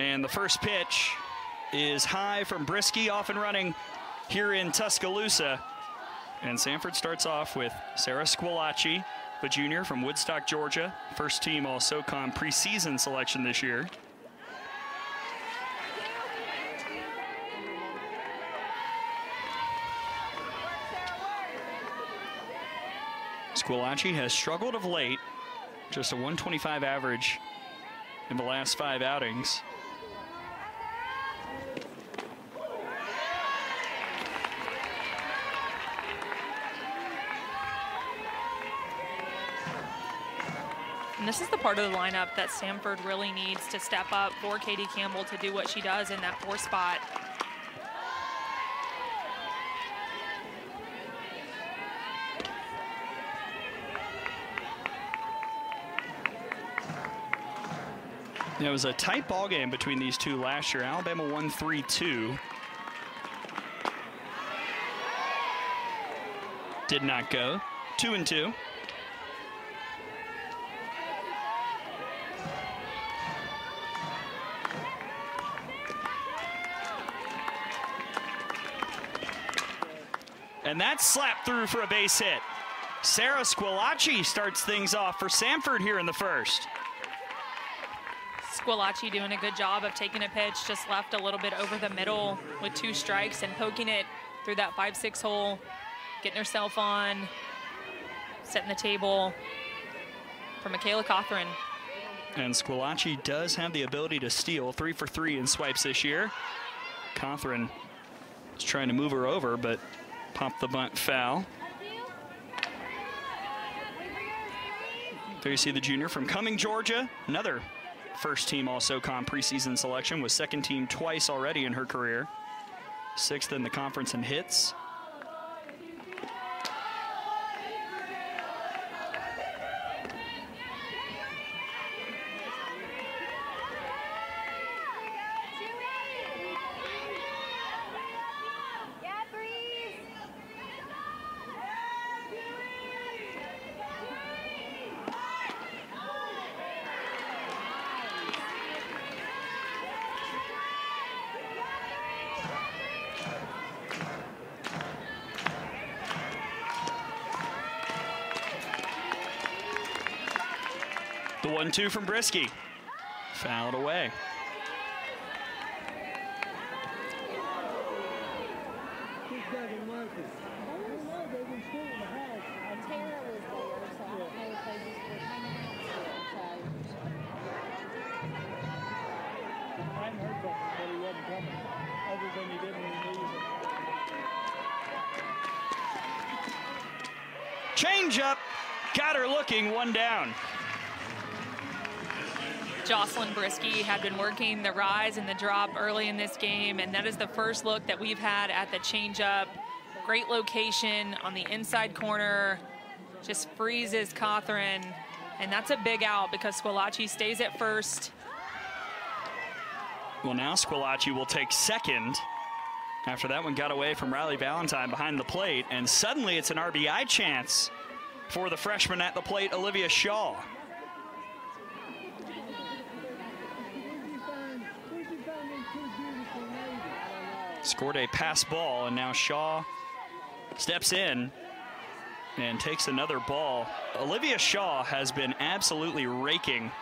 And the first pitch is high from Brisky, off and running here in Tuscaloosa. And Samford starts off with Sarah Squillaci, the junior from Woodstock, Georgia. First team All-SoCon preseason selection this year. Squillaci has struggled of late, just a 125 average in the last 5 outings. And this is the part of the lineup that Samford really needs to step up for Katie Campbell to do what she does in that 4 spot. It was a tight ball game between these two last year. Alabama won 3-2. Did not go. 2-2. And that's slapped through for a base hit. Sarah Squillaci starts things off for Samford here in the first. Squillaci doing a good job of taking a pitch just left a little bit over the middle with 2 strikes and poking it through that 5-6 hole, getting herself on, setting the table for Michaela Cothran. And Squillaci does have the ability to steal, 3 for 3 in swipes this year. Cothran is trying to move her over, but popped the bunt foul. There you see the junior from Cumming, Georgia, another first team All-SoCon preseason selection, was second team twice already in her career. 6th in the conference in hits. The 1-2 from Brisky. Fouled away. Change up. Got her looking, 1 down. Jocelyn Brisky had been working the rise and the drop early in this game, and that is the first look that we've had at the changeup. Great location on the inside corner, just freezes Cothran, and that's a big out because Squillaci stays at first. Well, now Squillaci will take second. After that one got away from Riley Valentine behind the plate, and suddenly it's an RBI chance for the freshman at the plate, Olivia Shaw. Scored a pass ball, and now Shaw steps in and takes another ball. Olivia Shaw has been absolutely raking,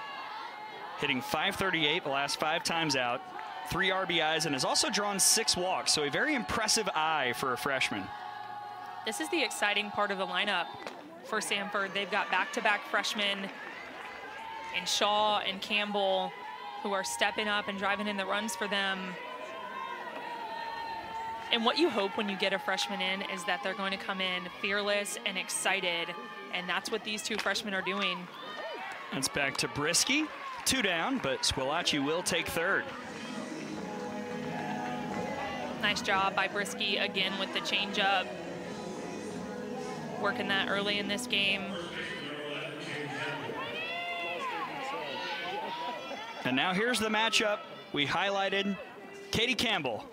hitting .538 the last 5 times out, 3 RBIs, and has also drawn 6 walks, so a very impressive eye for a freshman. This is the exciting part of the lineup for Samford. They've got back-to-back freshmen in Shaw and Campbell who are stepping up and driving in the runs for them. And what you hope when you get a freshman in is that they're going to come in fearless and excited, and that's what these 2 freshmen are doing. That's back to Brisky, 2 down, but Squillaci will take third. Nice job by Brisky again with the changeup. Working that early in this game. And now here's the matchup we highlighted. Katie Campbell,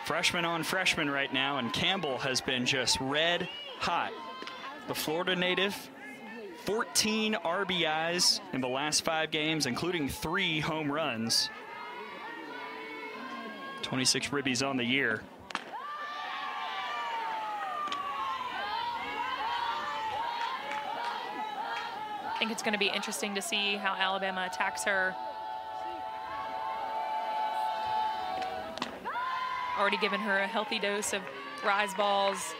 freshman on freshman right now, and Campbell has been just red hot. The Florida native, 14 RBIs in the last 5 games, including 3 home runs. 26 ribbies on the year. I think it's going to be interesting to see how Alabama attacks her. Already given her a healthy dose of rise balls,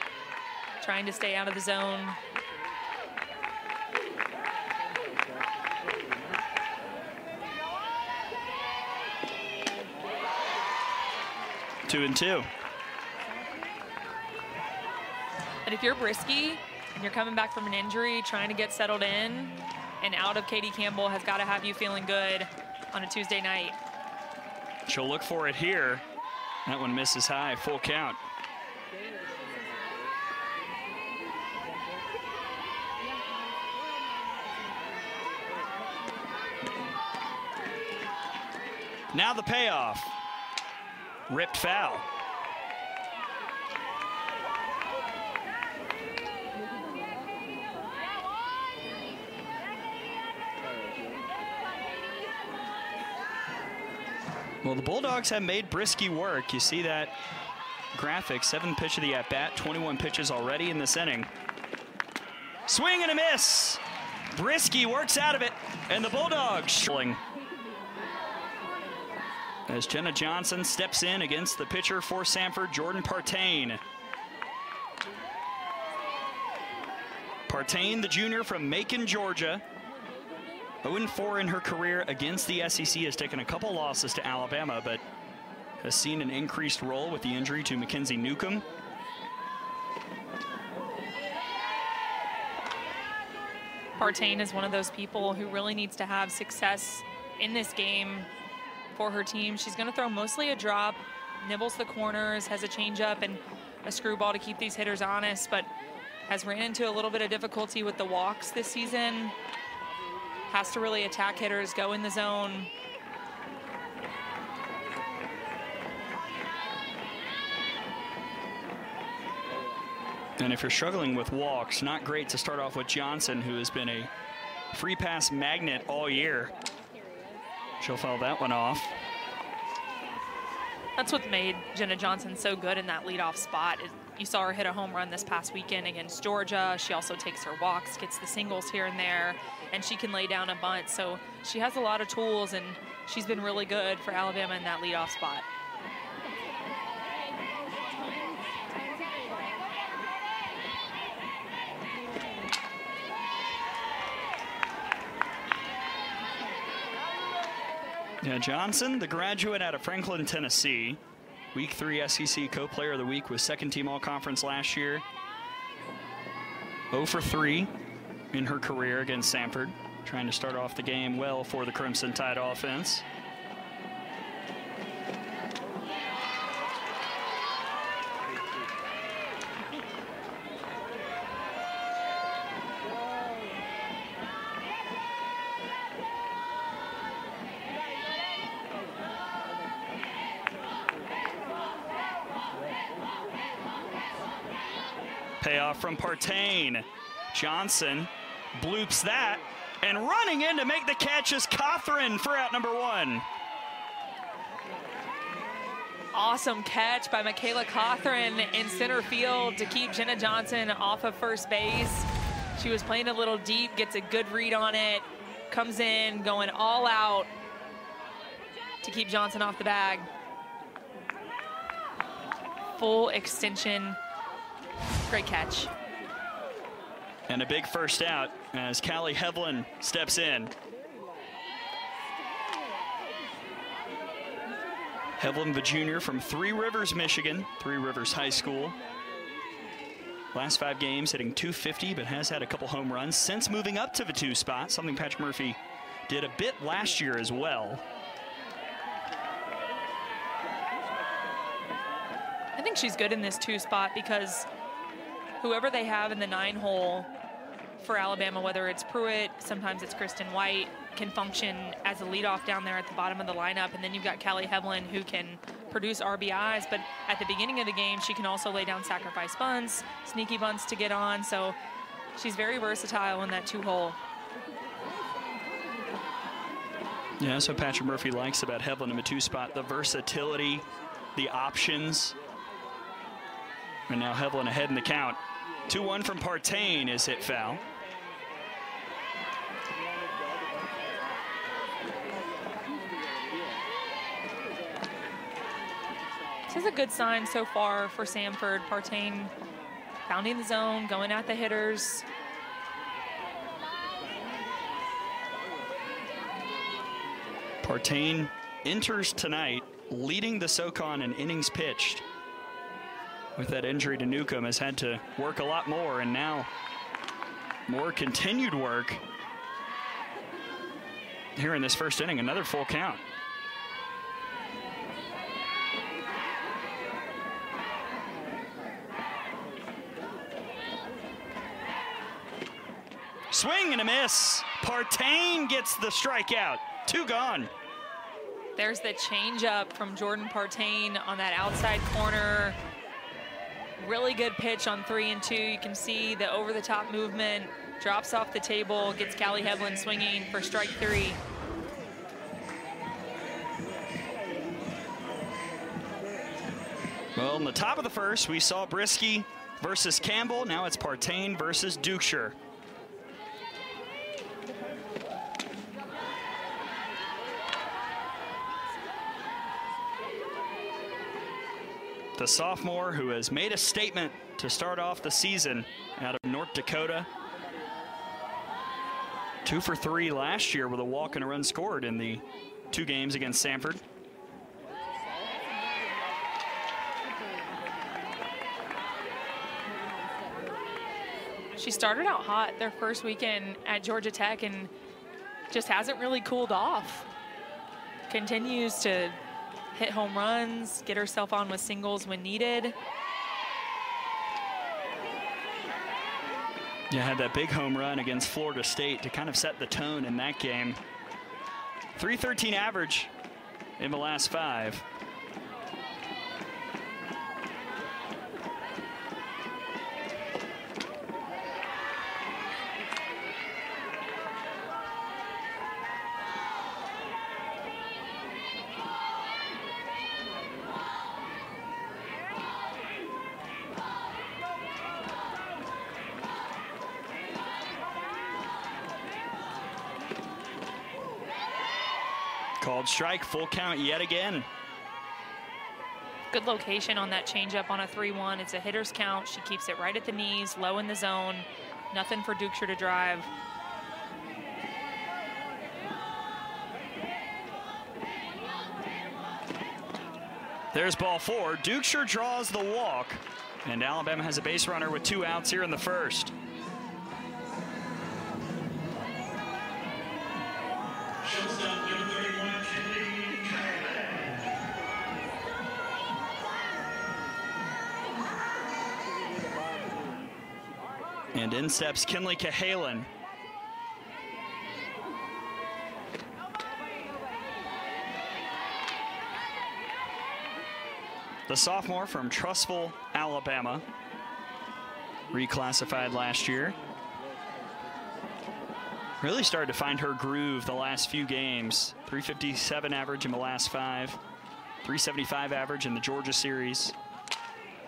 trying to stay out of the zone. Two and two. And if you're Brisky and you're coming back from an injury, trying to get settled in and out of Katie Campbell, has got to have you feeling good on a Tuesday night. She'll look for it here. That one misses high, full count. Now the payoff. Ripped foul. Well, the Bulldogs have made Brisky work. You see that graphic, 7th pitch of the at-bat, 21 pitches already in this inning. Swing and a miss. Brisky works out of it, and the Bulldogs as Jenna Johnson steps in against the pitcher for Samford, Jordan Partain. Partain, the junior from Macon, Georgia. 0-4 in her career against the SEC, has taken a couple losses to Alabama, but has seen an increased role with the injury to Mackenzie Newcomb. Partain is one of those people who really needs to have success in this game for her team. She's going to throw mostly a drop, nibbles the corners, has a changeup and a screwball to keep these hitters honest, but has ran into a little bit of difficulty with the walks this season. Has to really attack hitters, go in the zone. And if you're struggling with walks, not great to start off with Johnson, who has been a free pass magnet all year. She'll foul that one off. That's what made Jenna Johnson so good in that leadoff spot. You saw her hit a home run this past weekend against Georgia. She also takes her walks, gets the singles here and there, and she can lay down a bunt. So she has a lot of tools, and she's been really good for Alabama in that leadoff spot. Yeah, Johnson, the graduate out of Franklin, Tennessee. Week 3 SEC Co-Player of the Week, was second-team All-Conference last year. 0 for 3 in her career against Samford. Trying to start off the game well for the Crimson Tide offense. Payoff from Partain. Johnson bloops that, and running in to make the catch is Cothran for out number 1. Awesome catch by Michaela Cothran in center field to keep Jenna Johnson off of first base. She was playing a little deep, gets a good read on it, comes in, going all out to keep Johnson off the bag. Full extension. Great catch. And a big first out as Callie Hevlin steps in. Hevlin, the junior from Three Rivers, Michigan, Three Rivers High School. Last 5 games hitting .250, but has had a couple home runs since moving up to the 2 spot, something Patrick Murphy did a bit last year as well. I think she's good in this 2 spot because whoever they have in the 9 hole for Alabama, whether it's Pruitt, sometimes it's Kristen White, can function as a leadoff down there at the bottom of the lineup. And then you've got Callie Hevlin, who can produce RBIs, but at the beginning of the game, she can also lay down sacrifice bunts, sneaky bunts to get on. So she's very versatile in that 2 hole. Yeah, that's what Patrick Murphy likes about Hevlin in the 2 spot, the versatility, the options. And now Hovland ahead in the count. 2-1 from Partain is hit foul. This is a good sign so far for Samford. Partain pounding the zone, going at the hitters. Partain enters tonight leading the SoCon in innings pitched. With that injury to Newcomb, has had to work a lot more, and now more continued work here in this first inning. Another full count. Swing and a miss. Partain gets the strikeout. 2 gone. There's the changeup from Jordan Partain on that outside corner. Really good pitch on 3-2. You can see the over-the-top movement. Drops off the table, gets Callie Hovland swinging for strike 3. Well, in the top of the first, we saw Brisky versus Campbell. Now it's Partain versus Dukeshire. The sophomore who has made a statement to start off the season out of North Dakota. 2 for 3 last year with a walk and a run scored in the 2 games against Samford. She started out hot their first weekend at Georgia Tech and just hasn't really cooled off. Continues to hit home runs, get herself on with singles when needed. Yeah, had that big home run against Florida State to kind of set the tone in that game. .313 average in the last 5. Called strike, full count yet again. Good location on that changeup on a 3-1. It's a hitter's count. She keeps it right at the knees, low in the zone. Nothing for Dukeshire to drive. There's ball 4. Dukeshire draws the walk, and Alabama has a base runner with 2 outs here in the first. And in steps Kinley Cahalan. The sophomore from Trussville, Alabama. Reclassified last year. Really started to find her groove the last few games. .357 average in the last 5. .375 average in the Georgia series.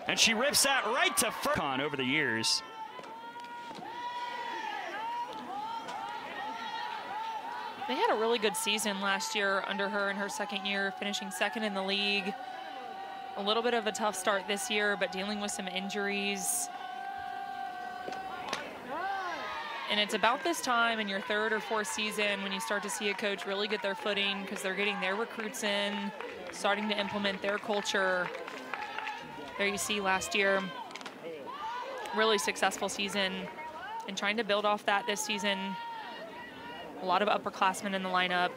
And she rips that right to first over the years. They had a really good season last year under her in her second year, finishing 2nd in the league. A little bit of a tough start this year, but dealing with some injuries. And it's about this time in your 3rd or 4th season when you start to see a coach really get their footing because they're getting their recruits in, starting to implement their culture. There you see last year, really successful season, and trying to build off that this season. A lot of upperclassmen in the lineup.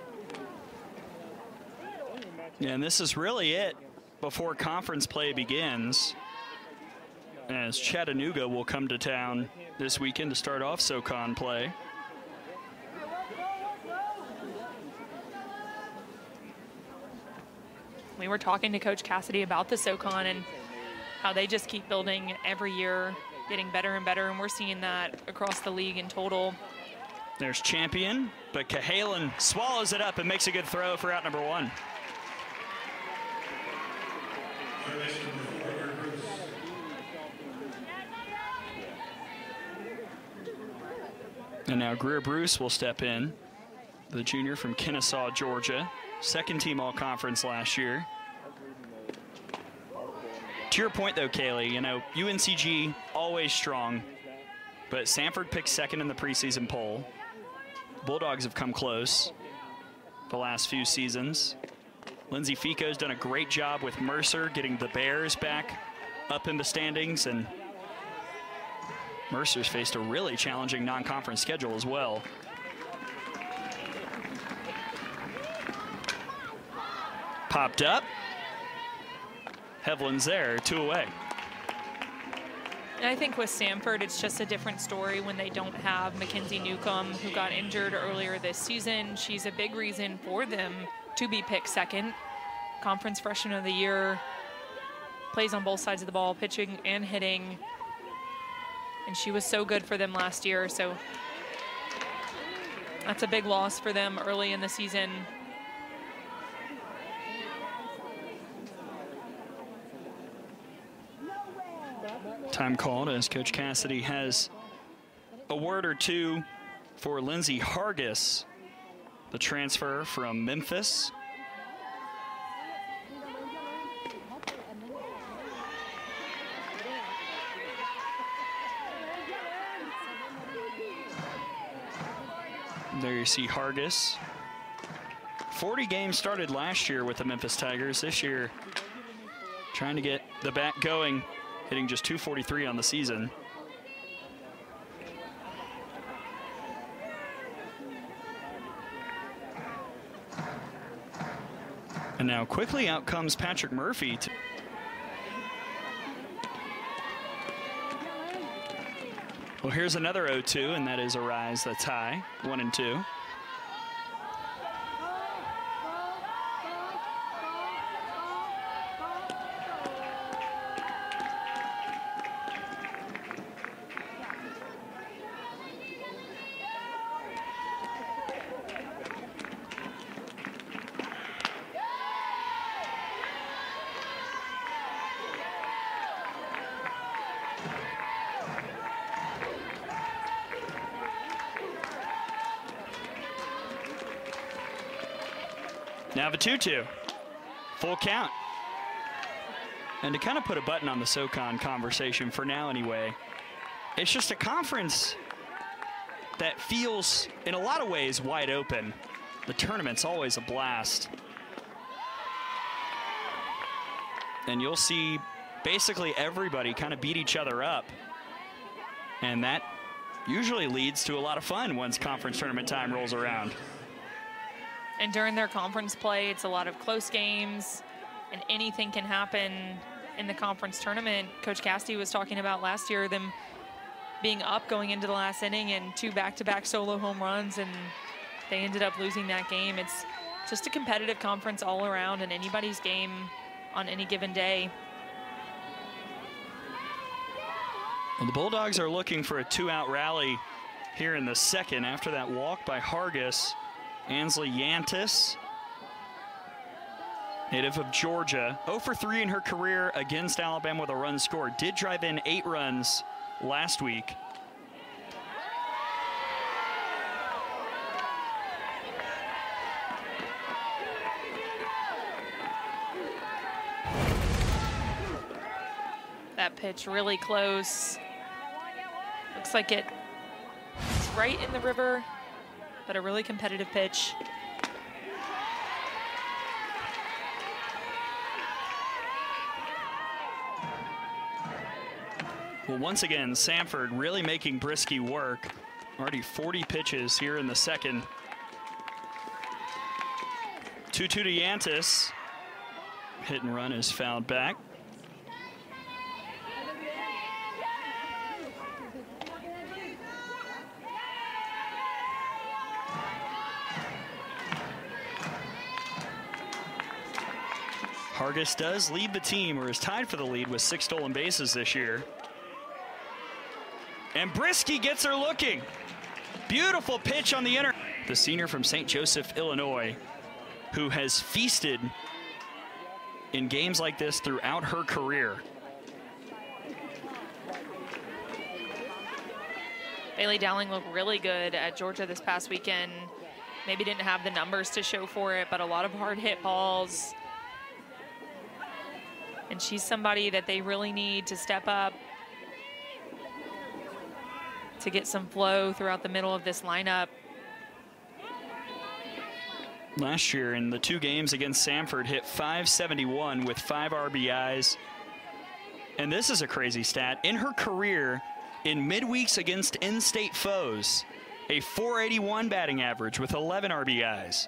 Yeah, and this is really it before conference play begins, as Chattanooga will come to town this weekend to start off SoCon play. We were talking to Coach Cassidy about the SoCon and how they just keep building every year, getting better and better, and we're seeing that across the league in total. There's Champion, but Cahalan swallows it up and makes a good throw for out number 1. And now Greer Bruce will step in, the junior from Kennesaw, Georgia. Second team all-conference last year. To your point, though, Kaylee, you know, UNCG always strong, but Samford picked second in the preseason poll. Bulldogs have come close the last few seasons. Lindsay Fico's done a great job with Mercer getting the Bears back up in the standings, and Mercer's faced a really challenging non-conference schedule as well. Popped up. Hevlin's there, 2 away. And I think with Samford, it's just a different story when they don't have Mackenzie Newcomb, who got injured earlier this season. She's a big reason for them to be picked second. Conference Freshman of the Year, plays on both sides of the ball, pitching and hitting. And she was so good for them last year, so that's a big loss for them early in the season. Time called as Coach Cassidy has a word or two for Lindsay Hargis, the transfer from Memphis. There you see Hargis. 40 games started last year with the Memphis Tigers. This year, trying to get the bat going, hitting just .243 on the season. And now quickly out comes Patrick Murphy. Well, here's another 0-2, and that is a rise that's high, 1-2. Now the 2-2, full count. And to kind of put a button on the SoCon conversation for now anyway, it's just a conference that feels in a lot of ways wide open. The tournament's always a blast. And you'll see basically everybody kind of beat each other up. And that usually leads to a lot of fun once conference tournament time rolls around. And during their conference play, it's a lot of close games, and anything can happen in the conference tournament. Coach Cassidy was talking about last year, them being up going into the last inning and 2 back-to-back solo home runs, and they ended up losing that game. It's just a competitive conference all around, and anybody's game on any given day. Well, the Bulldogs are looking for a 2-out rally here in the second after that walk by Hargis. Ansley Yantis, native of Georgia, 0 for 3 in her career against Alabama with a run scored. Did drive in 8 runs last week. That pitch really close. Looks like it's right in the river, but a really competitive pitch. Well, once again, Samford really making Brisky work. Already 40 pitches here in the second. 2-2 to Yantis. Hit and run is fouled back. Hargis does lead the team, or is tied for the lead with 6 stolen bases this year. And Brisky gets her looking. Beautiful pitch on the inner. The senior from St. Joseph, Illinois, who has feasted in games like this throughout her career. Bailey Dowling looked really good at Georgia this past weekend. Maybe didn't have the numbers to show for it, but a lot of hard hit balls. And she's somebody that they really need to step up to get some flow throughout the middle of this lineup. Last year in the 2 games against Samford, hit .571 with 5 RBIs. And this is a crazy stat. In her career, in midweeks against in-state foes, a .481 batting average with 11 RBIs.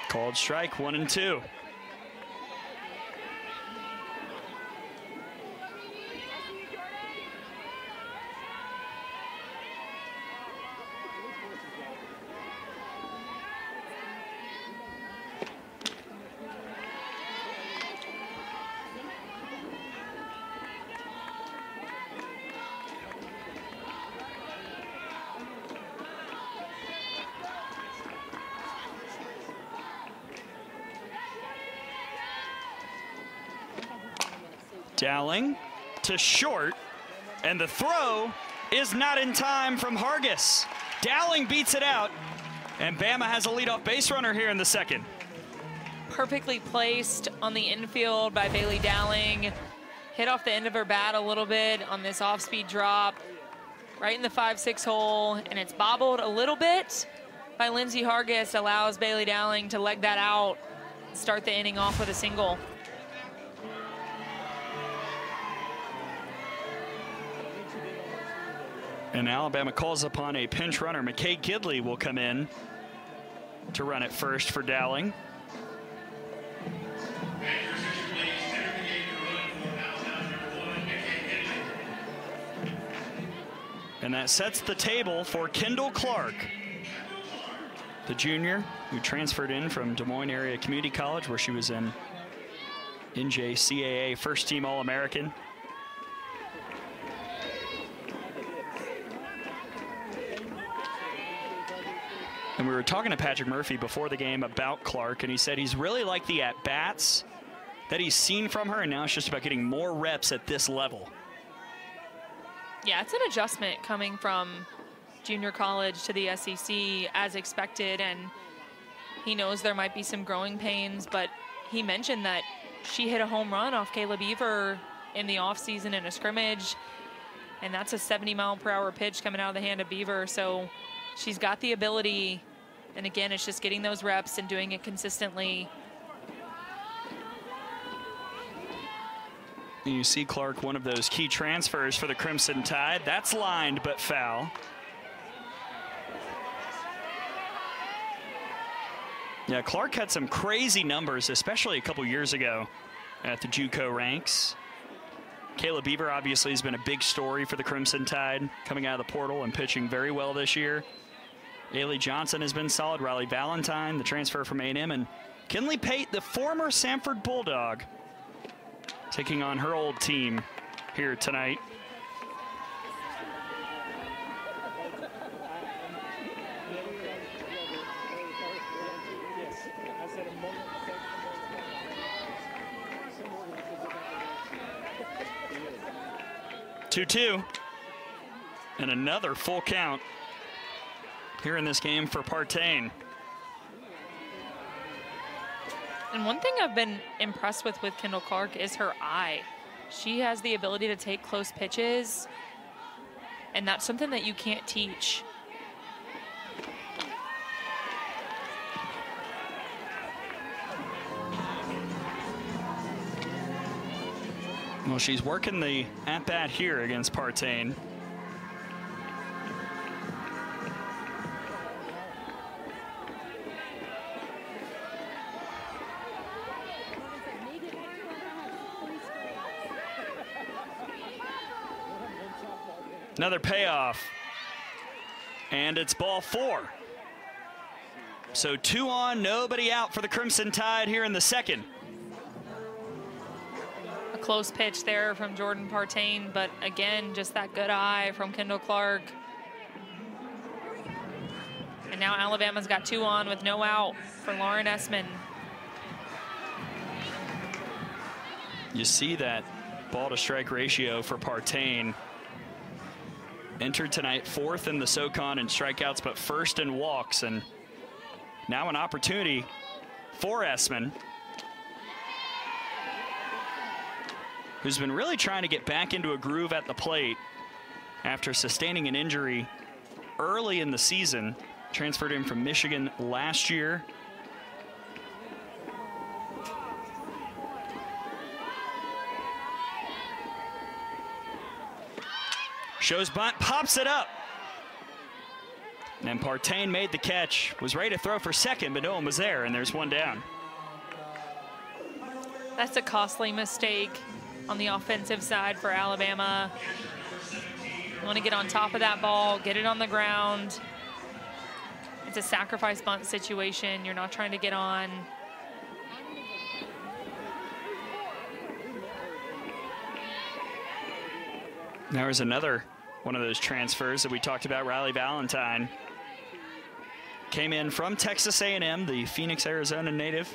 Called strike, 1-2. Dowling to short, and the throw is not in time from Hargis. Dowling beats it out, and Bama has a leadoff base runner here in the second. Perfectly placed on the infield by Bailey Dowling. Hit off the end of her bat a little bit on this off-speed drop, right in the 5-6 hole, and it's bobbled a little bit by Lindsey Hargis. Allows Bailey Dowling to leg that out, start the inning off with a single. And Alabama calls upon a pinch runner. McKay Gidley will come in to run at first for Dowling. And that sets the table for Kendall Clark, the junior who transferred in from Des Moines Area Community College, where she was an NCAA first-team All-American. And we were talking to Patrick Murphy before the game about Clark, and he said he's really liked the at-bats that he's seen from her, and now it's just about getting more reps at this level. Yeah, it's an adjustment coming from junior college to the SEC as expected, and he knows there might be some growing pains, but he mentioned that she hit a home run off Kayla Beaver in the offseason in a scrimmage, and that's a 70-mile-per-hour pitch coming out of the hand of Beaver, so she's got the ability, and again, it's just getting those reps and doing it consistently. You see Clark, one of those key transfers for the Crimson Tide. That's lined but foul. Yeah, Clark had some crazy numbers, especially a couple years ago at the JUCO ranks. Kayla Beaver obviously has been a big story for the Crimson Tide, coming out of the portal and pitching very well this year. Ailey Johnson has been solid. Riley Valentine, the transfer from A&M, and Kinley Pate, the former Samford Bulldog, taking on her old team here tonight. Two, and another full count here in this game for Partain. And one thing I've been impressed with Kendall Clark is her eye. She has the ability to take close pitches, and that's something that you can't teach. Well, she's working the at-bat here against Partain. Another payoff. And it's ball 4. So 2 on, nobody out for the Crimson Tide here in the second. A close pitch there from Jordan Partain, but again, just that good eye from Kendall Clark. And now Alabama's got 2 on with no out for Lauren Essman. You see that ball to strike ratio for Partain. Entered tonight 4th in the SoCon in strikeouts, but 1st in walks. And now an opportunity for Essman, who's been really trying to get back into a groove at the plate after sustaining an injury early in the season. Transferred in from Michigan last year. Shows bunt, pops it up. And Partain made the catch, was ready to throw for second, but no one was there, and there's one down. That's a costly mistake on the offensive side for Alabama. You want to get on top of that ball, get it on the ground. It's a sacrifice bunt situation. You're not trying to get on. There's another one of those transfers that we talked about. Riley Valentine came in from Texas A&M, the Phoenix, Arizona native.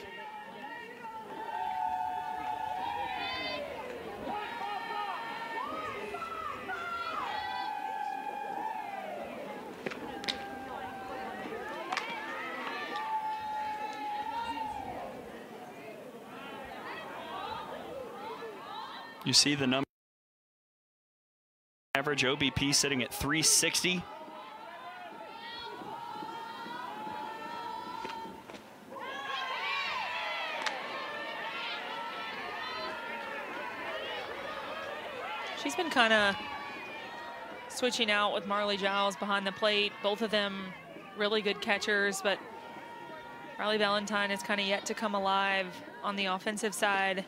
You see the number. Average OBP sitting at 360. She's been kind of switching out with Marley Giles behind the plate. Both of them really good catchers, but Riley Valentine is kind of yet to come alive on the offensive side.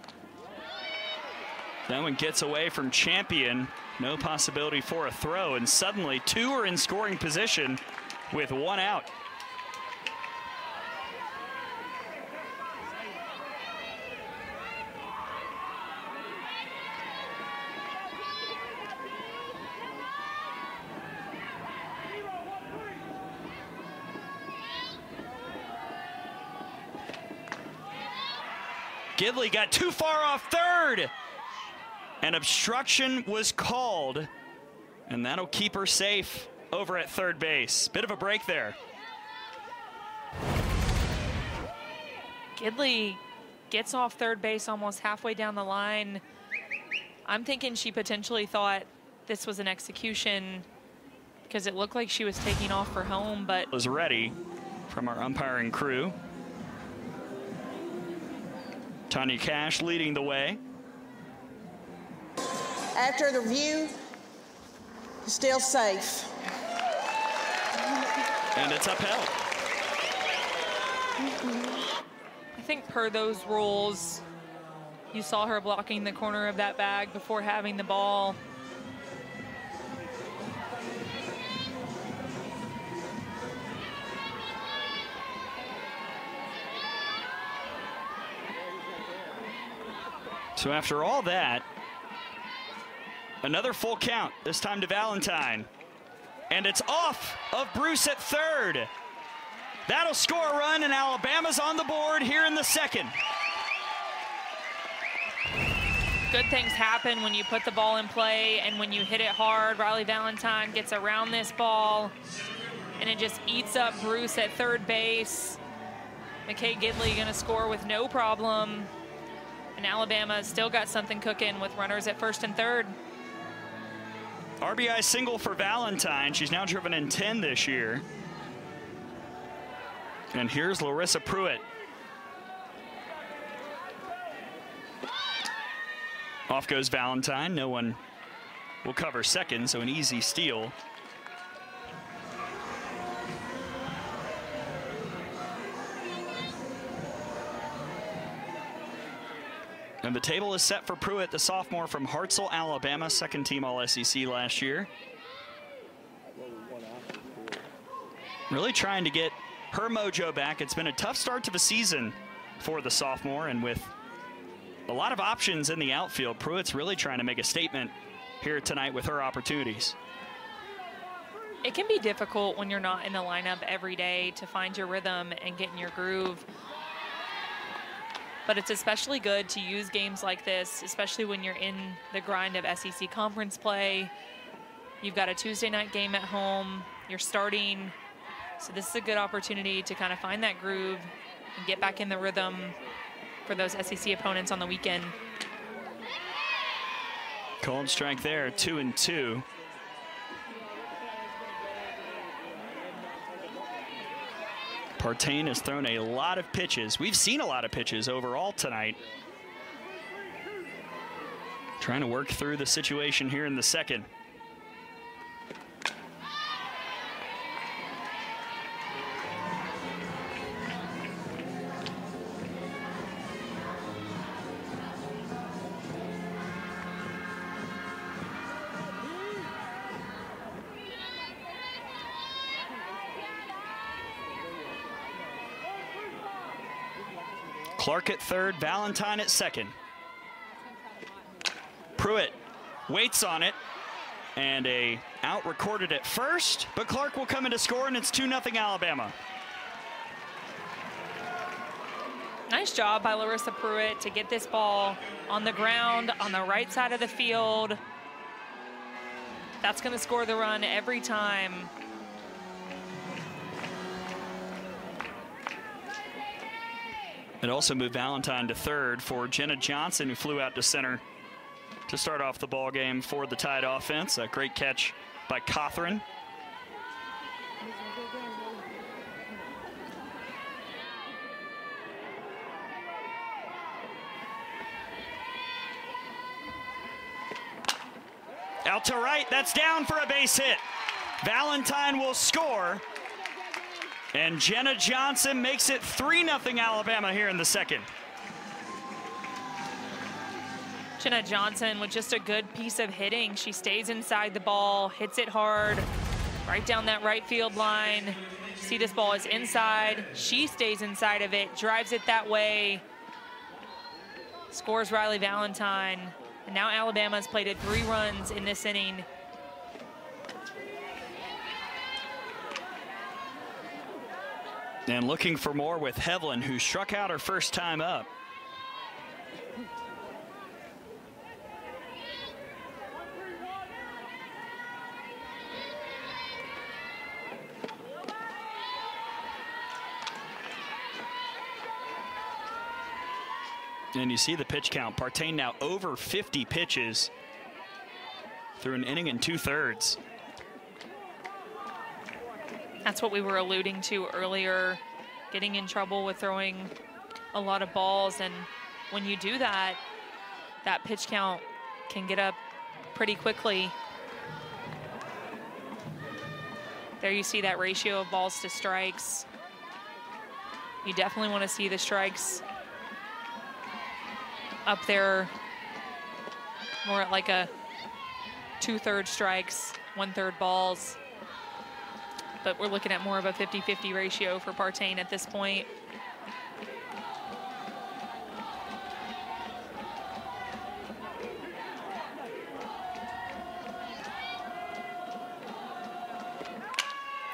That one gets away from Champion. No possibility for a throw, and suddenly 2 are in scoring position with 1 out. Gidley got too far off third. An obstruction was called, and that'll keep her safe over at third base. Bit of a break there. Gidley gets off third base almost halfway down the line. I'm thinking she potentially thought this was an execution because it looked like she was taking off for home, but was ready from our umpiring crew. Tanya Cash leading the way. After the review, still safe. And it's upheld. I think per those rules, you saw her blocking the corner of that bag before having the ball. So after all that, another full count, this time to Valentine. And it's off of Bruce at third. That'll score a run, and Alabama's on the board here in the second. Good things happen when you put the ball in play and when you hit it hard. Riley Valentine gets around this ball, and it just eats up Bruce at third base. McKay Gidley gonna score with no problem. And Alabama's still got something cooking with runners at first and third. RBI single for Valentine. She's now driven in 10 this year. And here's Larissa Pruitt. Off goes Valentine. No one will cover second, so an easy steal. And the table is set for Pruitt, the sophomore from Hartselle, Alabama, second team All-SEC last year. really trying to get her mojo back. It's been a tough start to the season for the sophomore, and with a lot of options in the outfield, Pruitt's really trying to make a statement here tonight with her opportunities. It can be difficult when you're not in the lineup every day to find your rhythm and get in your groove. But it's especially good to use games like this, especially when you're in the grind of SEC conference play. You've got a Tuesday night game at home, you're starting. So this is a good opportunity to kind of find that groove and get back in the rhythm for those SEC opponents on the weekend. Cold strike there, 2-2. Partain has thrown a lot of pitches. We've seen a lot of pitches overall tonight. Trying to work through the situation here in the second. Clark at third, Valentine at second. Pruitt waits on it, and a out recorded at first, but Clark will come in to score, and it's 2-0 Alabama. Nice job by Larissa Pruitt to get this ball on the ground on the right side of the field. That's going to score the run every time. It also moved Valentine to third for Jenna Johnson, who flew out to center to start off the ball game for the Tide offense. A great catch by Cothran. Out to right, that's down for a base hit. Valentine will score. And Jenna Johnson makes it 3-0 Alabama here in the second. Jenna Johnson with just a good piece of hitting. She stays inside the ball, hits it hard, right down that right field line. See, this ball is inside. She stays inside of it, drives it that way. Scores Riley Valentine. And now Alabama's plated 3 runs in this inning. And looking for more with Hevlin, who struck out her first time up. And you see the pitch count. Partain now over 50 pitches through an inning and 2/3. That's what we were alluding to earlier, getting in trouble with throwing a lot of balls. And when you do that, that pitch count can get up pretty quickly. There you see that ratio of balls to strikes. You definitely want to see the strikes up there more at like a 2/3 strikes, 1/3 balls. But we're looking at more of a 50-50 ratio for Partain at this point.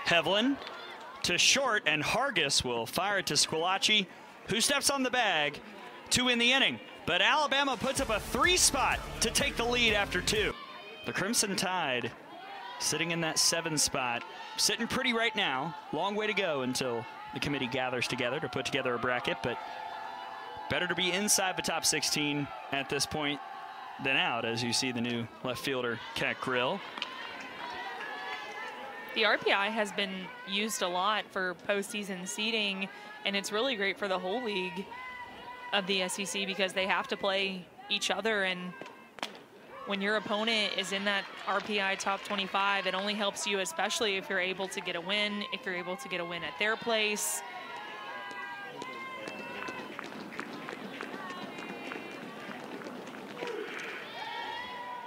Hevlin to short, and Hargis will fire it to Squillaci, who steps on the bag to win the inning. But Alabama puts up a 3 spot to take the lead after 2. The Crimson Tide sitting in that 7 spot, sitting pretty right now. Long way to go until the committee gathers together to put together a bracket, but better to be inside the top 16 at this point than out, as you see the new left fielder, Kat Grill. The RPI has been used a lot for postseason seeding, and it's really great for the whole league of the SEC because they have to play each other, and when your opponent is in that RPI top 25, it only helps you, especially if you're able to get a win, if you're able to get a win at their place.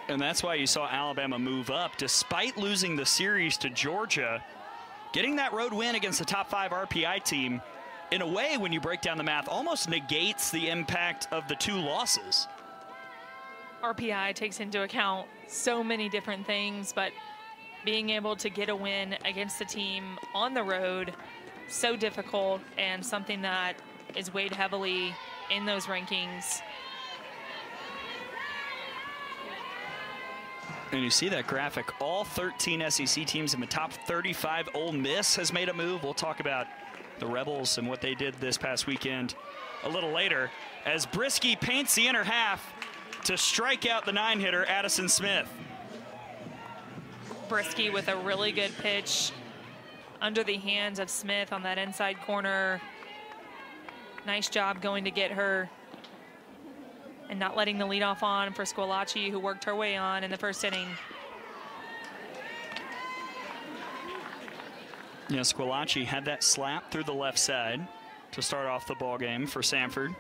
And that's why you saw Alabama move up despite losing the series to Georgia getting that road win against the top 5 RPI team, in a way, when you break down the math, almost negates the impact of the 2 losses. RPI takes into account so many different things, but being able to get a win against the team on the road, so difficult, and something that is weighed heavily in those rankings. And you see that graphic, all 13 SEC teams in the top 35. Ole Miss has made a move. We'll talk about the Rebels and what they did this past weekend a little later, as Brisky paints the inner half to strike out the 9-hitter, Addison Smith. Brisky with a really good pitch under the hands of Smith on that inside corner. Nice job going to get her and not letting the leadoff on for Squillace, who worked her way on in the first inning. Yeah, Squillace had that slap through the left side to start off the ball game for Samford.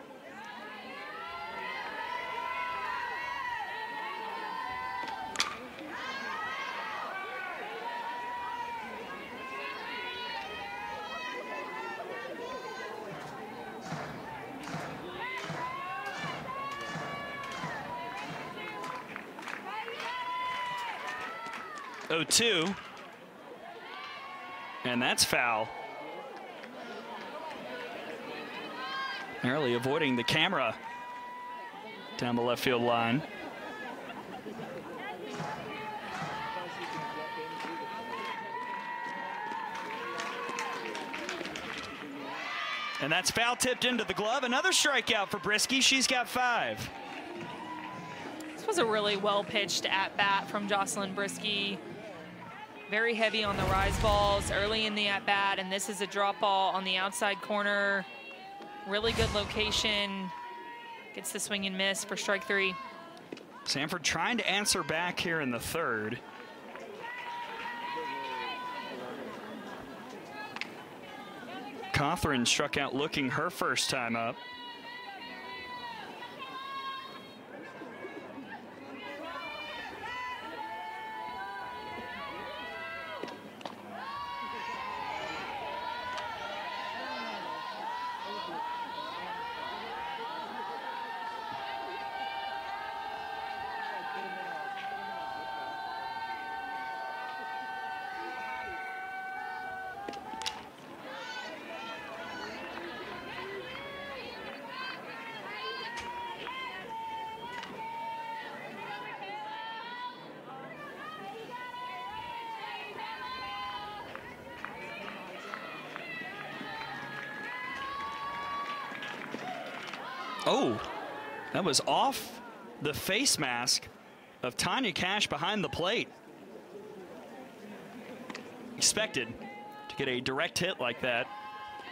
Oh, 2. And that's foul. Narrowly avoiding the camera down the left field line. And that's foul tipped into the glove. Another strikeout for Brisky. She's got 5. This was a really well-pitched at-bat from Jocelyn Brisky. Very heavy on the rise balls early in the at-bat, and this is a drop ball on the outside corner. Really good location. Gets the swing and miss for strike 3. Samford trying to answer back here in the 3rd. Cawthron struck out looking her first time up. Oh, that was off the face mask of Tanya Cash behind the plate. Expected to get a direct hit like that.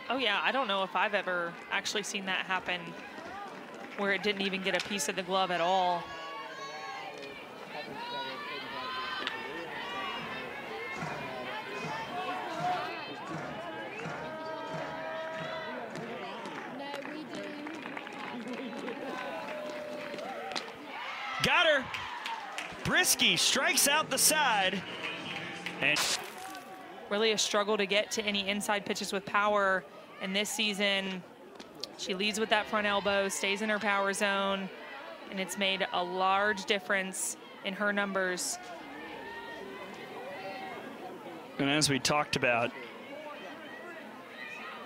Oh yeah, I don't know if I've ever actually seen that happen where it didn't even get a piece of the glove at all. Got her. Brisky strikes out the side. And really a struggle to get to any inside pitches with power. And this season, she leads with that front elbow, stays in her power zone, and it's made a large difference in her numbers. And as we talked about,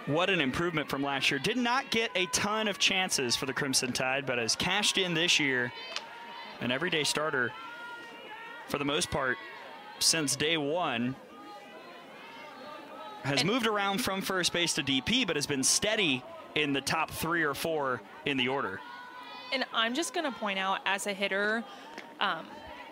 what an improvement from last year. Did not get a ton of chances for the Crimson Tide, but has cashed in this year. An everyday starter for the most part since day one. Has moved around from first base to DP, but has been steady in the top 3 or 4 in the order. And I'm just going to point out, as a hitter,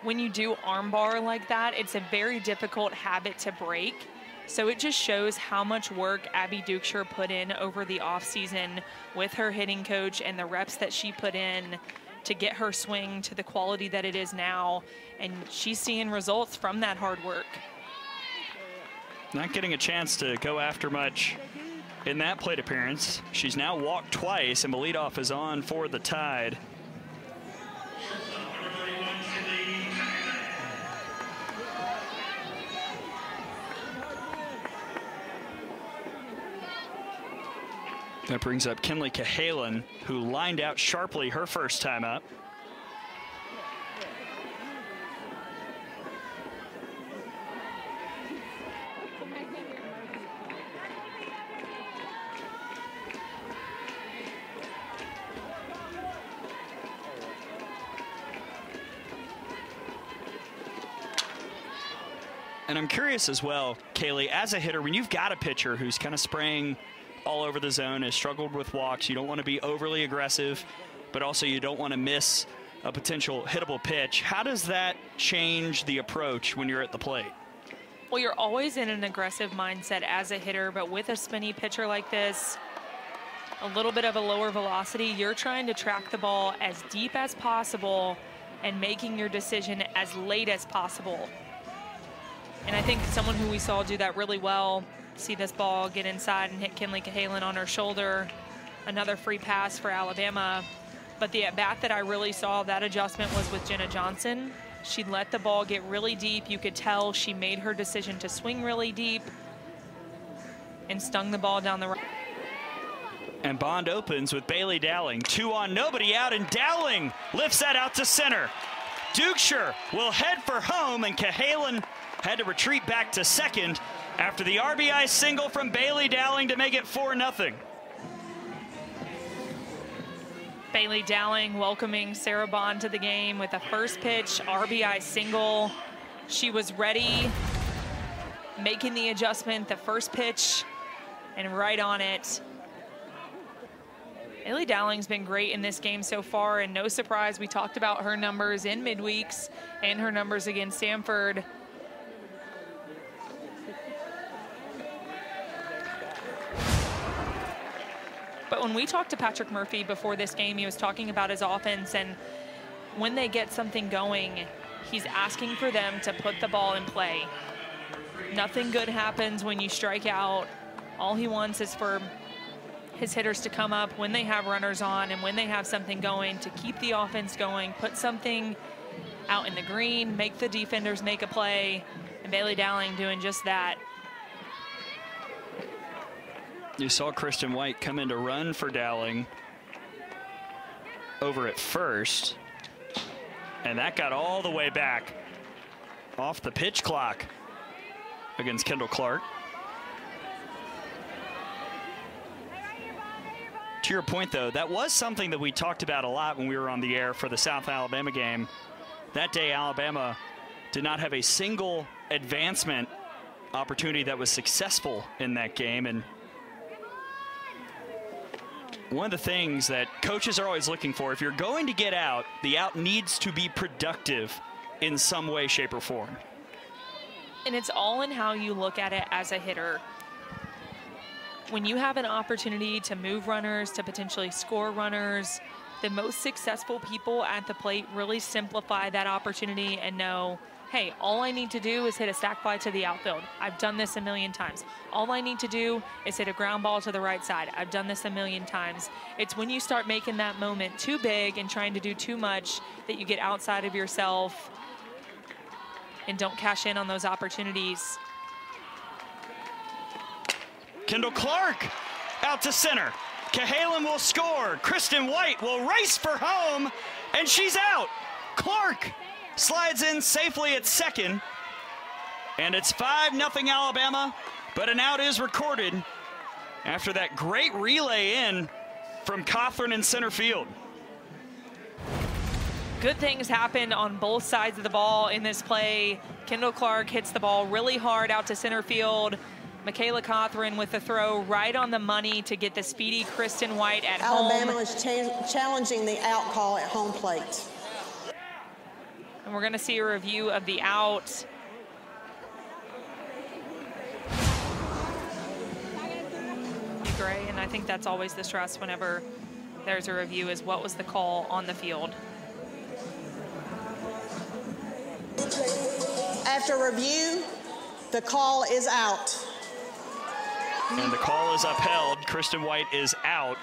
when you do armbar like that, it's a very difficult habit to break. So it just shows how much work Abby Dukeshire put in over the offseason with her hitting coach and the reps that she put in to get her swing to the quality that it is now. And she's seeing results from that hard work. Not getting a chance to go after much in that plate appearance. She's now walked twice, and the leadoff is on for the Tide. That brings up Kinley Cahalan, who lined out sharply her first time up. And I'm curious as well, Kaylee, as a hitter, when you've got a pitcher who's kind of spraying all over the zone, has struggled with walks, you don't want to be overly aggressive, but also you don't want to miss a potential hittable pitch. How does that change the approach when you're at the plate? Well, you're always in an aggressive mindset as a hitter, but with a spinny pitcher like this, a little bit of a lower velocity, you're trying to track the ball as deep as possible and making your decision as late as possible. And I think someone who we saw do that really well, see this ball get inside and hit Kinley Cahalan on her shoulder. Another free pass for Alabama. But the at-bat that I really saw, that adjustment was with Jenna Johnson. She let the ball get really deep. You could tell she made her decision to swing really deep and stung the ball down the right. And Bond opens with Bailey Dowling. 2 on, nobody out, and Dowling lifts that out to center. Dukeshire will head for home, and Cahalan had to retreat back to second after the RBI single from Bailey Dowling to make it 4-0. Bailey Dowling welcoming Sarah Bond to the game with a first pitch RBI single. She was ready, making the adjustment, the first pitch, and right on it. Bailey Dowling's been great in this game so far, and no surprise, we talked about her numbers in midweeks and her numbers against Samford. But when we talked to Patrick Murphy before this game, he was talking about his offense, and when they get something going, he's asking for them to put the ball in play. Nothing good happens when you strike out. All he wants is for his hitters to come up when they have runners on and when they have something going, to keep the offense going, put something out in the green, make the defenders make a play, and Bailey Dowling doing just that. You saw Kristen White come in to run for Dowling over at first, and that got all the way back off the pitch clock against Kendall Clark. To your point, though, that was something that we talked about a lot when we were on the air for the South Alabama game. That day, Alabama did not have a single advancement opportunity that was successful in that game, and one of the things that coaches are always looking for, if you're going to get out, the out needs to be productive in some way, shape, or form. And it's all in how you look at it as a hitter. When you have an opportunity to move runners, to potentially score runners, the most successful people at the plate really simplify that opportunity and know, hey, all I need to do is hit a sac fly to the outfield. I've done this a million times. All I need to do is hit a ground ball to the right side. I've done this a million times. It's when you start making that moment too big and trying to do too much that you get outside of yourself and don't cash in on those opportunities. Kendall Clark out to center. Cahalan will score. Kristen White will race for home, and she's out. Clark slides in safely at second, and it's 5-0 Alabama, but an out is recorded after that great relay in from Cothran in center field. Good things happened on both sides of the ball in this play. Kendall Clark hits the ball really hard out to center field. Michaela Cothran with the throw right on the money to get the speedy Kristen White at home. Alabama is challenging the out call at home plate. And we're going to see a review of the out. Gray, and I think that's always the stress whenever there's a review, is what was the call on the field. After review, the call is out. And the call is upheld. Kristen White is out.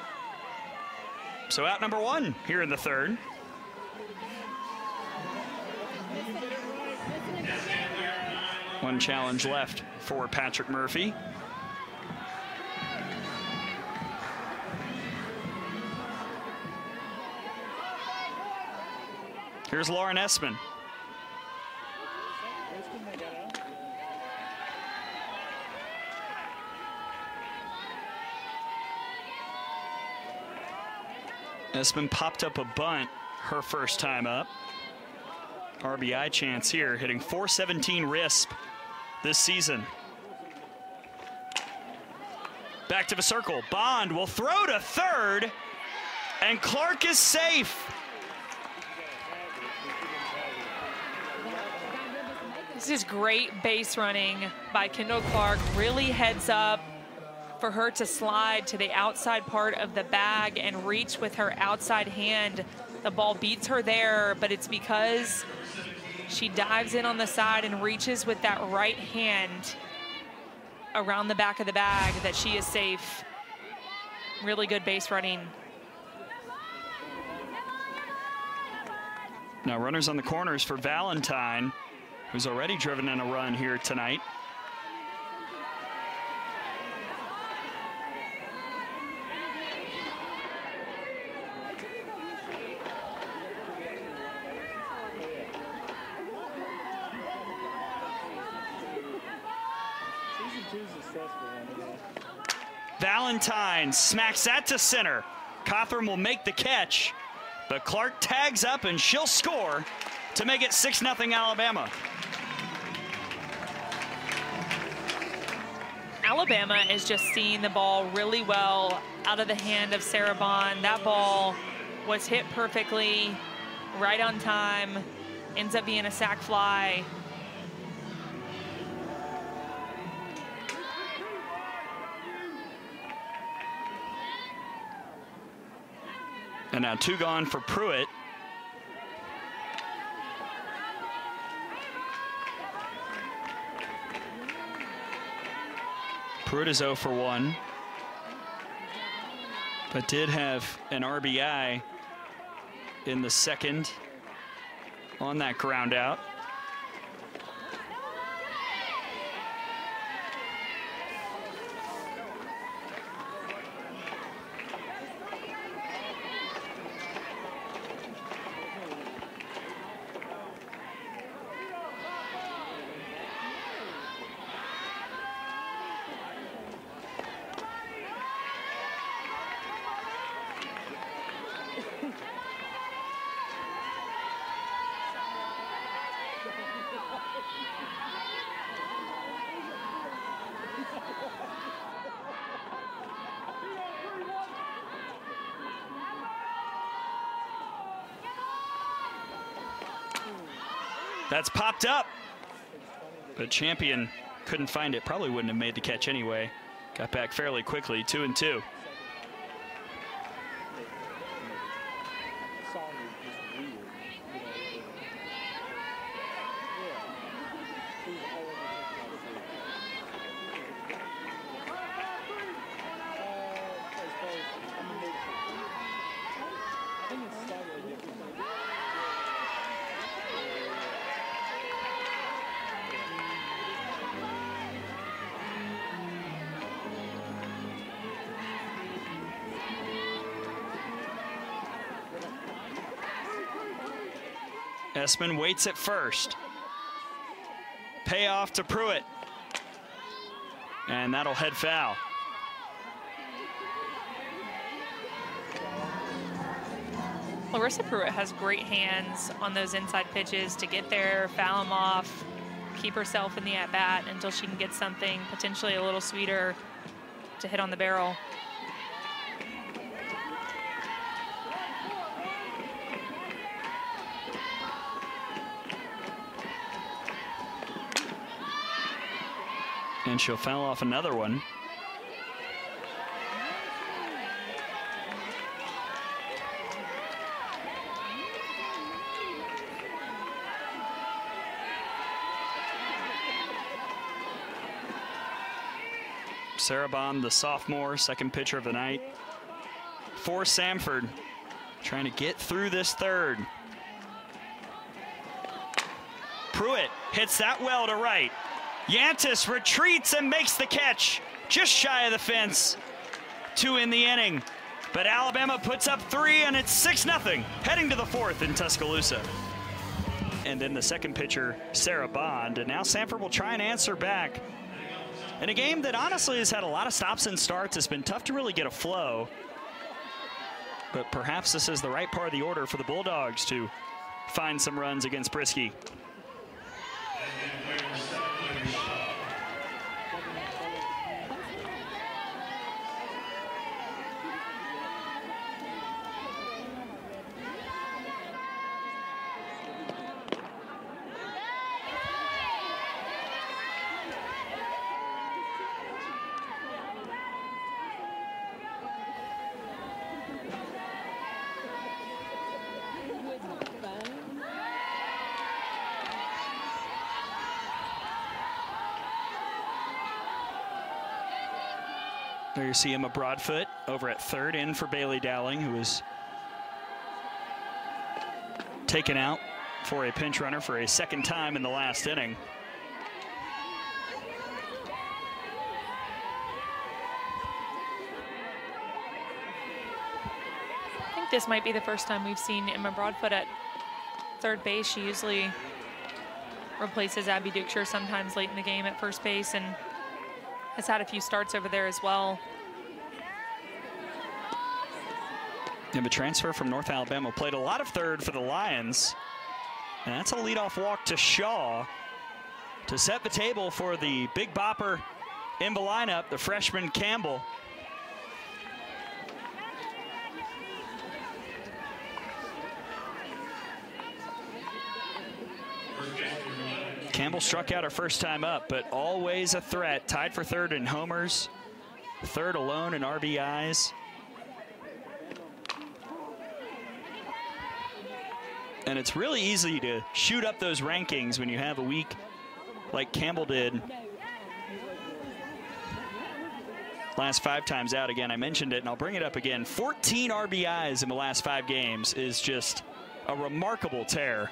So out number 1 here in the third. One challenge left for Patrick Murphy. Here's Lauren Essman. Essman popped up a bunt her first time up. RBI chance here, hitting .417 RISP this season. Back to the circle. Bond will throw to third, and Clark is safe. This is great base running by Kendall Clark. Really heads up for her to slide to the outside part of the bag and reach with her outside hand. The ball beats her there, but it's because she dives in on the side and reaches with that right hand around the back of the bag that she is safe. Really good base running. Now runners on the corners for Valentine, who's already driven in a run here tonight. Valentine smacks that to center. Cothran will make the catch, but Clark tags up and she'll score to make it 6-0 Alabama. Alabama is just seeing the ball really well out of the hand of Sarah Bond. That ball was hit perfectly, right on time, ends up being a sac fly. And now 2 gone for Pruitt. Pruitt is 0 for 1, but did have an RBI in the second on that ground out. That's popped up, but Champion couldn't find it. Probably wouldn't have made the catch anyway. Got back fairly quickly, 2-2. Essman waits at first. Payoff to Pruitt. And that'll head foul. Larissa Pruitt has great hands on those inside pitches to get there, foul them off, keep herself in the at-bat until she can get something potentially a little sweeter to hit on the barrel. And she'll foul off another one. Sarah Bond, the sophomore, second pitcher of the night for Samford, trying to get through this third. Pruitt hits that well to right. Yantis retreats and makes the catch just shy of the fence to end the inning. But Alabama puts up 3, and it's 6-0 heading to the fourth in Tuscaloosa. and then the second pitcher, Sarah Bond. And now Samford will try and answer back in a game that honestly has had a lot of stops and starts. It's been tough to really get a flow. But perhaps this is the right part of the order for the Bulldogs to find some runs against Brisky. There you see Emma Broadfoot over at third, in for Bailey Dowling, who was taken out for a pinch runner for a second time in the last inning. I think this might be the first time we've seen Emma Broadfoot at third base. She usually replaces Abby Duchscher sometimes late in the game at first base, and has had a few starts over there as well. And a transfer from North Alabama, played a lot of third for the Lions. And that's a leadoff walk to Shaw to set the table for the big bopper in the lineup, the freshman Campbell. Campbell struck out her first time up, but always a threat. Tied for third in homers, third alone in RBIs. And it's really easy to shoot up those rankings when you have a week like Campbell did. Last 5 times out. Again, I mentioned it, and I'll bring it up again. 14 RBIs in the last 5 games is just a remarkable tear.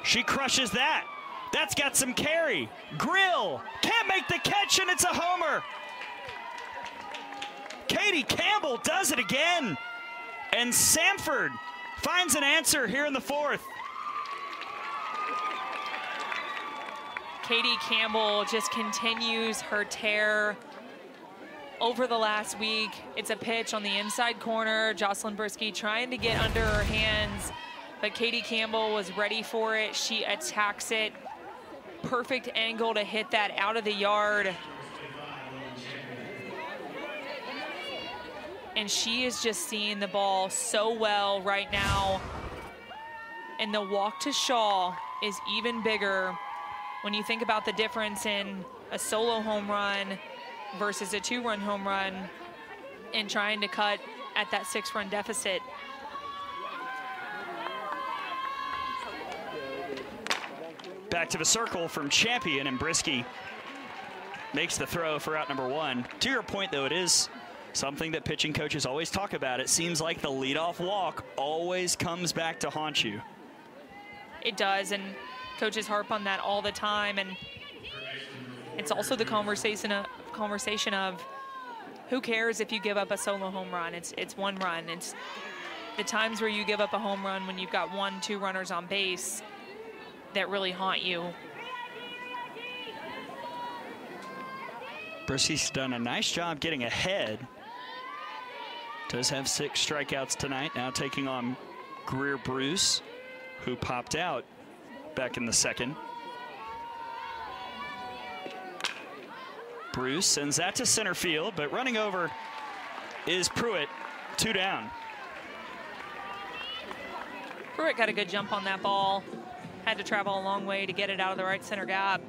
She crushes that. That's got some carry. Grill can't make the catch, and it's a homer. Katie Campbell does it again. And Samford finds an answer here in the 4th. Katie Campbell just continues her tear over the last week. It's a pitch on the inside corner. Jocelyn Brisky trying to get under her hands, but Katie Campbell was ready for it. She attacks it. Perfect angle to hit that out of the yard. And she is just seeing the ball so well right now. And the walk to Shaw is even bigger when you think about the difference in a solo home run versus a 2-run home run and trying to cut at that 6-run deficit. Back to the circle from Champion, and Brisky makes the throw for out number 1. To your point, though, it is something that pitching coaches always talk about. It seems like the leadoff walk always comes back to haunt you. It does, and coaches harp on that all the time. And it's also the conversation of who cares if you give up a solo home run? It's 1 run. It's the times where you give up a home run when you've got 1, 2 runners on base that really haunt you. Brisky's done a nice job getting ahead. Does have 6 strikeouts tonight, now taking on Greer Bruce, who popped out back in the 2nd. Bruce sends that to center field, but running over is Pruitt, 2 down. Pruitt got a good jump on that ball. Had to travel a long way to get it out of the right center gap.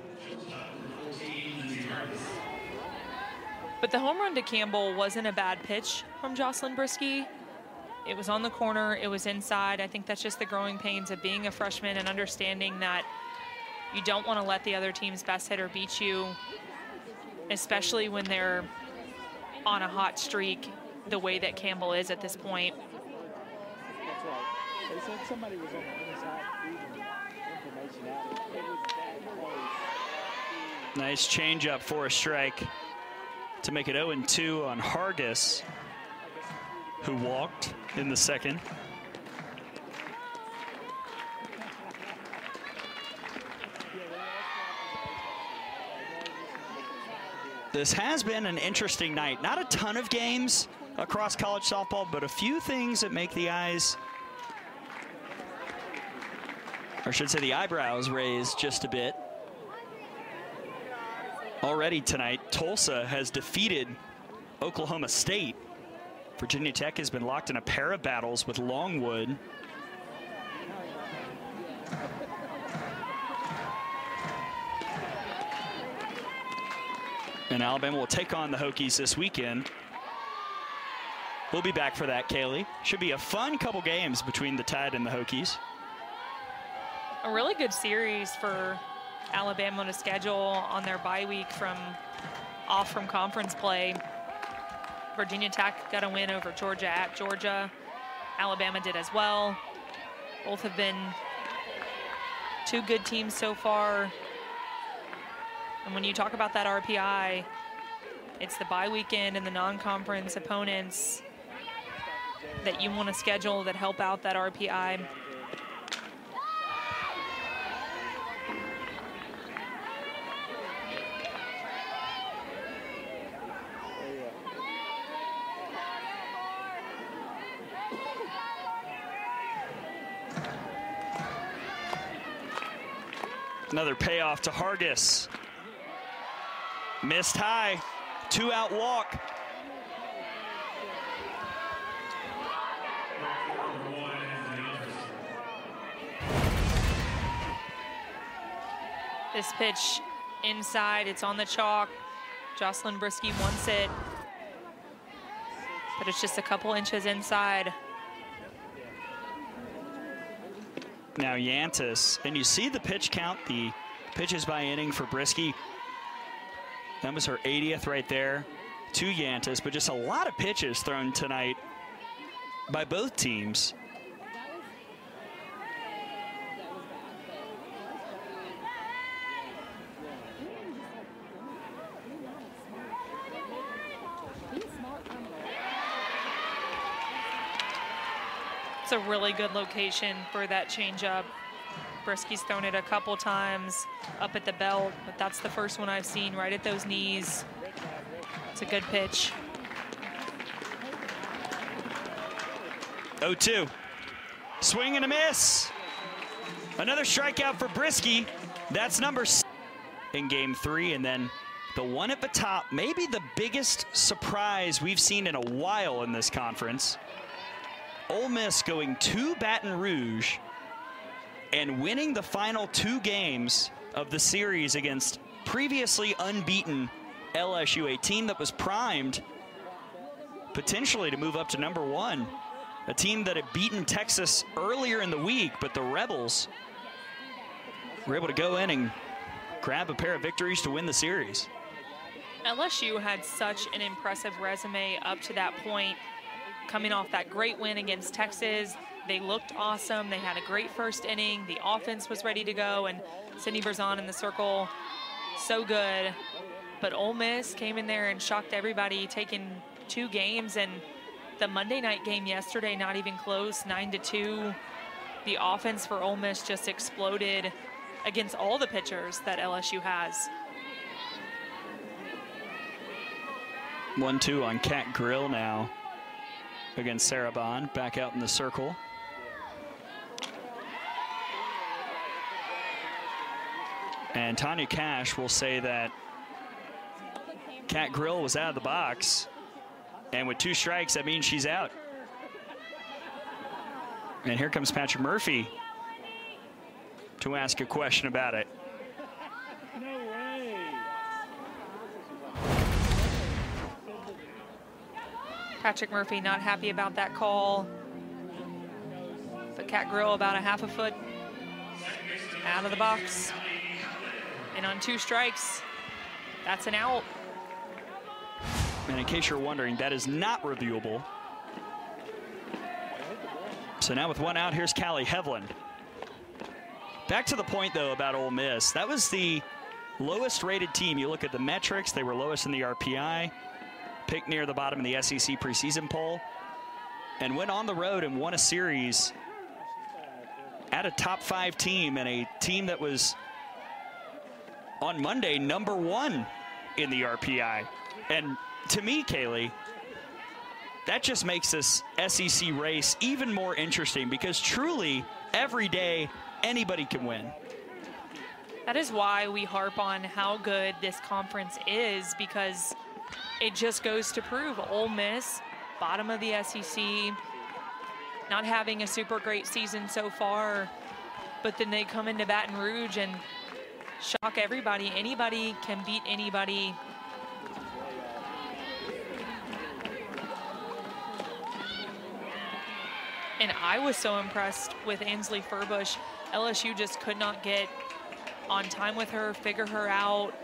But the home run to Campbell wasn't a bad pitch from Jocelyn Brisky. It was on the corner, it was inside. I think that's just the growing pains of being a freshman and understanding that you don't want to let the other team's best hitter beat you, especially when they're on a hot streak the way that Campbell is at this point. That's right. They said somebody was on the inside feeding information out. It was that close. Nice changeup for a strike to make it 0-2 on Hargis, who walked in the 2nd. This has been an interesting night. Not a ton of games across college softball, but a few things that make the eyes, or I should say the eyebrows, raised just a bit. Already tonight, Tulsa has defeated Oklahoma State. Virginia Tech has been locked in a pair of battles with Longwood. And Alabama will take on the Hokies this weekend. We'll be back for that, Kaylee. Should be a fun couple games between the Tide and the Hokies. A really good series for Alabama to schedule on their bye week off from conference play. Virginia Tech got a win over Georgia at Georgia. Alabama did as well. Both have been two good teams so far. And when you talk about that RPI, it's the bye weekend and the non-conference opponents that you want to schedule that help out that RPI. Another payoff to Hargis. Missed high, 2-out walk. This pitch inside, it's on the chalk. Jocelyn Brisky wants it, but it's just a couple inches inside. Now Yantis, and you see the pitch count, the pitches by inning for Brisky. That was her 80th right there to Yantis, but just a lot of pitches thrown tonight by both teams. It's a really good location for that changeup. Brisky's thrown it a couple times up at the belt, but that's the first one I've seen right at those knees. It's a good pitch. 0-2. Swing and a miss. Another strikeout for Brisky. That's number 6 in game 3. And then the one at the top, maybe the biggest surprise we've seen in a while in this conference. Ole Miss going to Baton Rouge and winning the final 2 games of the series against previously unbeaten LSU, a team that was primed potentially to move up to number 1. A team that had beaten Texas earlier in the week, but the Rebels were able to go in and grab a pair of victories to win the series. LSU had such an impressive resume up to that point. Coming off that great win against Texas, they looked awesome. They had a great first inning. The offense was ready to go, and Sydney Berzon in the circle, so good. But Ole Miss came in there and shocked everybody, taking 2 games, and the Monday night game yesterday, not even close, 9-2. The offense for Ole Miss just exploded against all the pitchers that LSU has. 1-2 on Kat Grill now against Sarah Bond, back out in the circle. And Tanya Cash will say that Kat Grill was out of the box, and with 2 strikes, that means she's out. And here comes Patrick Murphy to ask a question about it. No way. Patrick Murphy not happy about that call. But Kat Grill about a half a foot out of the box. And on 2 strikes, that's an out. And in case you're wondering, that is not reviewable. So now with 1 out, here's Callie Hevland. Back to the point, though, about Ole Miss. That was the lowest rated team. You look at the metrics, they were lowest in the RPI, picked near the bottom of the SEC preseason poll, and went on the road and won a series at a top 5 team, and a team that was on Monday #1 in the RPI. And to me, Kaylee, that just makes this SEC race even more interesting because truly every day anybody can win. That is why we harp on how good this conference is, because it just goes to prove Ole Miss, bottom of the SEC, not having a super great season so far, but then they come into Baton Rouge and shock everybody. Anybody can beat anybody. And I was so impressed with Ainsley Furbush. LSU just could not get on time with her, figure her out.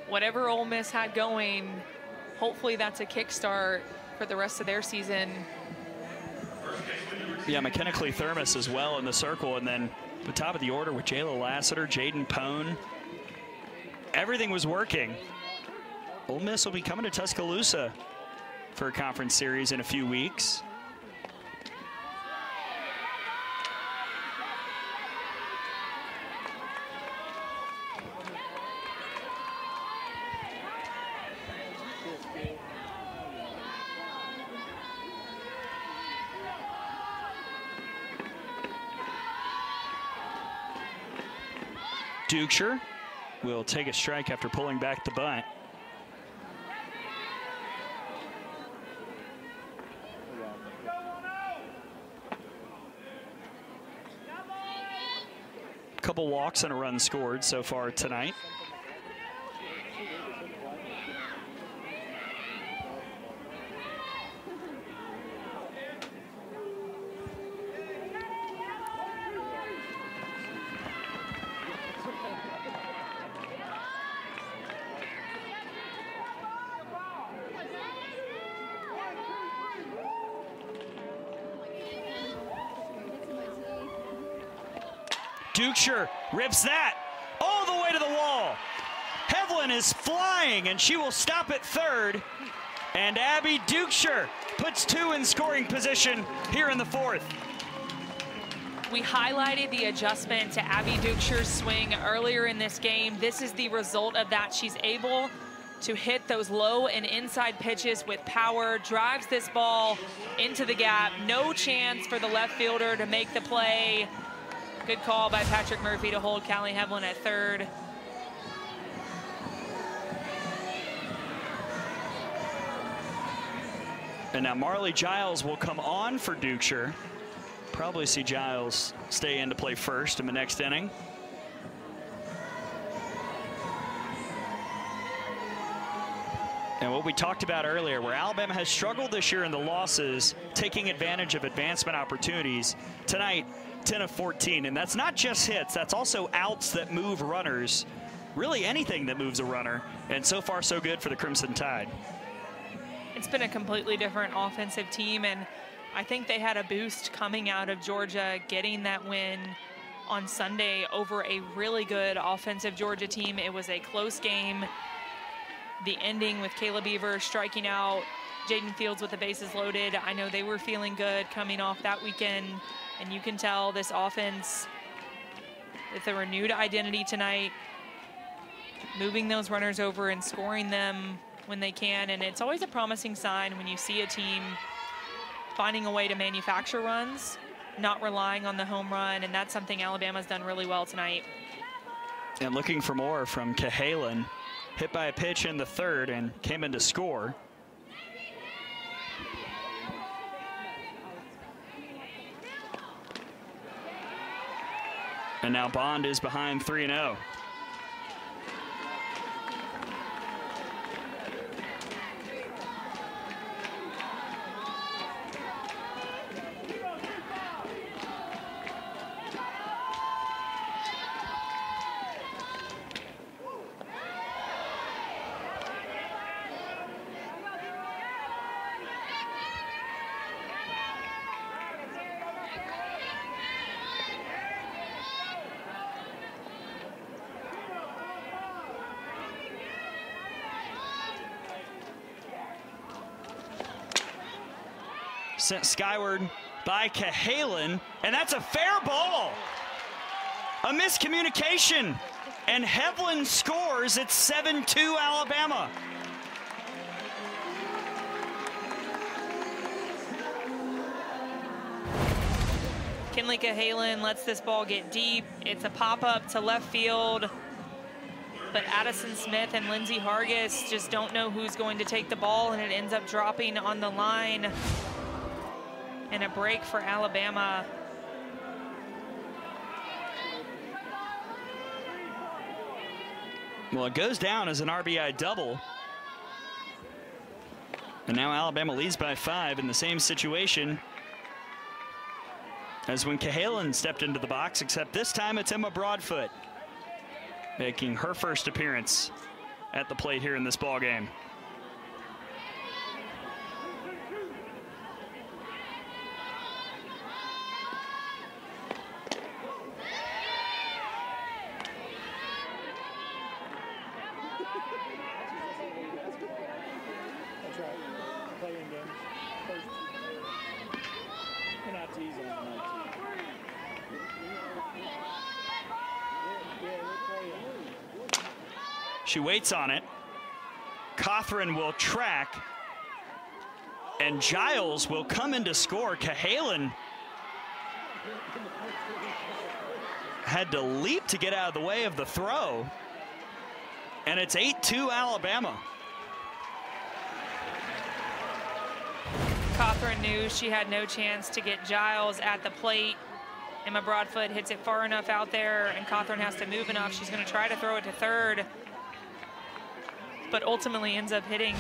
Whatever Ole Miss had going, hopefully that's a kickstart for the rest of their season. Yeah, McKenna Clee-Thermos as well in the circle, and then the top of the order with Jayla Lassiter, Jaden Pone. Everything was working. Ole Miss will be coming to Tuscaloosa for a conference series in a few weeks. Dukeshire will take a strike after pulling back the bunt. Couple walks and a run scored so far tonight. Dukeshire rips that all the way to the wall. Hevlin is flying, and she will stop at third. And Abby Dukeshire puts two in scoring position here in the fourth. We highlighted the adjustment to Abby Dukeshire's swing earlier in this game. This is the result of that. She's able to hit those low and inside pitches with power, drives this ball into the gap. No chance for the left fielder to make the play. Good call by Patrick Murphy to hold Callie Hevlin at third. And now Marley Giles will come on for Dukeshire. Probably see Giles stay in to play first in the next inning. And what we talked about earlier, where Alabama has struggled this year in the losses, taking advantage of advancement opportunities. Tonight, 10 of 14, and that's not just hits, that's also outs that move runners. Really anything that moves a runner, and so far so good for the Crimson Tide. It's been a completely different offensive team, and I think they had a boost coming out of Georgia, getting that win on Sunday over a really good offensive Georgia team. It was a close game. The ending with Kayla Beaver striking out Jaden Fields with the bases loaded. I know they were feeling good coming off that weekend, and you can tell this offense with a renewed identity tonight, moving those runners over and scoring them when they can. And it's always a promising sign when you see a team finding a way to manufacture runs, not relying on the home run, and that's something Alabama's done really well tonight. And looking for more from Cahalan. Hit by a pitch in the third and came in to score. And now Bond is behind 3-0. Sent skyward by Cahalan, and that's a fair ball. A miscommunication And Hevlin scores. It's 7-2 Alabama. Kinley Cahalan lets this ball get deep. It's a pop-up to left field. But Addison Smith and Lindsey Hargis just don't know who's going to take the ball, and it ends up dropping on the line. And a break for Alabama. Well, it goes down as an RBI double. And now Alabama leads by 5 in the same situation as when Cahalan stepped into the box, except this time it's Emma Broadfoot making her first appearance at the plate here in this ball game. That's right. Playing games. First. We're not teasing them. She waits on it. Cothran will track. And Giles will come in to score. Cahalan had to leap to get out of the way of the throw. And it's 8-2 Alabama. Cothran knew she had no chance to get Giles at the plate. Emma Broadfoot hits it far enough out there, and Cothran has to move enough. She's going to try to throw it to third, but ultimately ends up hitting